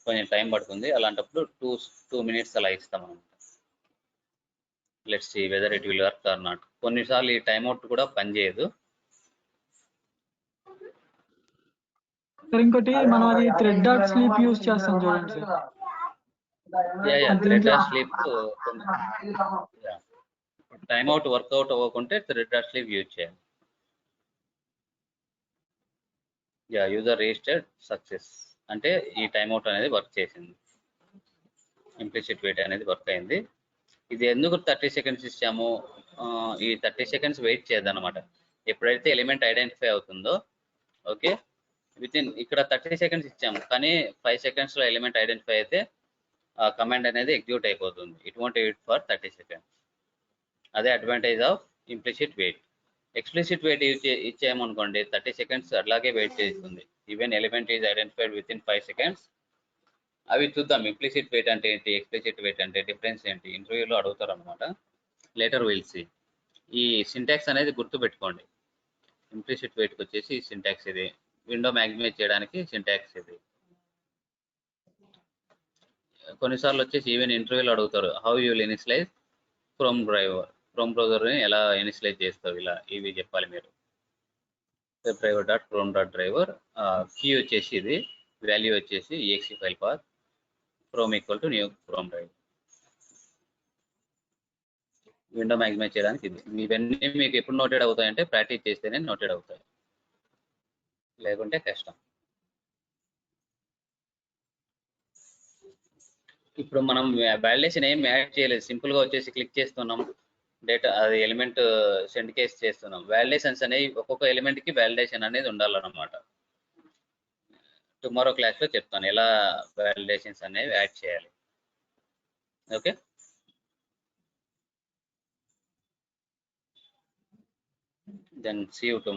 కొంచెం టైం పడుతుంది. అలాంటప్పుడు 2 minutes అలా ఇస్తాం అనమాట. Let's see whether it will work or not. కొన్నిసార్లు ఈ టైమ్అవుట్ కూడా పనిచేయదు. సార్ ఇంకోటి మనం అది థ్రెడ్ డాట్ స్లీప్ యూజ్ చేస్తాం చూడండి సార్. Thread dot sleep timeout workout అవ్వకుంటే థ్రెడ్ డాట్ స్లీప్ యూజ్ చేయాలి. యూజర్ రిజిస్టర్డ్ సక్సెస్ అంటే ఈ టైమ్అవుట్ అనేది వర్క్ చేసింది, ఇంప్లిసిట్ వెయిట్ అనేది వర్క్ అయింది. ఇది ఎందుకు 30 సెకండ్స్ ఇచ్చాము? ఈ 30 సెకండ్స్ వెయిట్ చేద్దాం అనమాట. ఎప్పుడైతే ఎలిమెంట్ ఐడెంటిఫై అవుతుందో ఓకే, ఇక్కడ 30 సెకండ్స్ ఇచ్చాము, కానీ 5 సెకండ్స్లో ఎలిమెంట్ ఐడెంటిఫై అయితే ఆ కమాండ్ అనేది ఎగ్జిక్యూట్ అయిపోతుంది. It want wait for 30 seconds. అదే advantage of implicit wait. Explicit wait ఇచ్చామనుకోండి 30 సెకండ్స్ అలాగే వెయిట్ చేస్తుంది. Even element is identified within 5 seconds. అవి చూద్దాం, ఇంప్లిసిట్ వెయిట్ అంటే ఏంటి, ఎక్స్ప్లిసిట్ వెయిట్ అంటే డిఫరెన్స్ ఏంటి, ఇంటర్వ్యూలో అడుగుతారు అనమాట. Later will see. ఈ సింటాక్స్ అనేది గుర్తుపెట్టుకోండి. ఇంప్లిసిట్ వెయిట్కి వచ్చేసి సింటాక్స్ ఇది, విండో మ్యాక్సిమైజ్ చేయడానికి సింటాక్స్ ఇది. కొన్నిసార్లు వచ్చేసి ఈవెన్ ఇంటర్వ్యూలో అడుగుతారు, how you will initialize Chrome driver, Chrome బ్రౌజర్ని ఎలా ఇనిషియలైజ్ చేస్తావు, ఇలా ఇవి చెప్పాలి మీరు. Web driver dot chrome dot driver. Key వచ్చేసి ఇది, వాల్యూ వచ్చేసి exe file path, Chrome equal to new Chrome driver. Window maximize చేయడానికి ఇది. ఇవన్నీ మీకు ఎప్పుడు నోటెడ్ అవుతాయంటే ప్రాక్టీస్ చేస్తేనే నోటెడ్ అవుతాయి, లేకుంటే కష్టం. ఇప్పుడు మనం వాలిడేషన్ ఏం యాడ్ చేయలేదు, సింపుల్గా వచ్చేసి క్లిక్ చేస్తున్నాం, డేటా అది ఎలిమెంట్ సెండ్ కేస్ చేస్తున్నాం. వాలిడేషన్స్ అనేవి ఒక్కొక్క ఎలిమెంట్కి వాలిడేషన్ అనేది ఉండాలన్నమాట. టుమారో క్లాస్లో చెప్తాను ఎలా వాలిడేషన్స్ అనేవి యాడ్ చేయాలి. Okay, then see you tomorrow.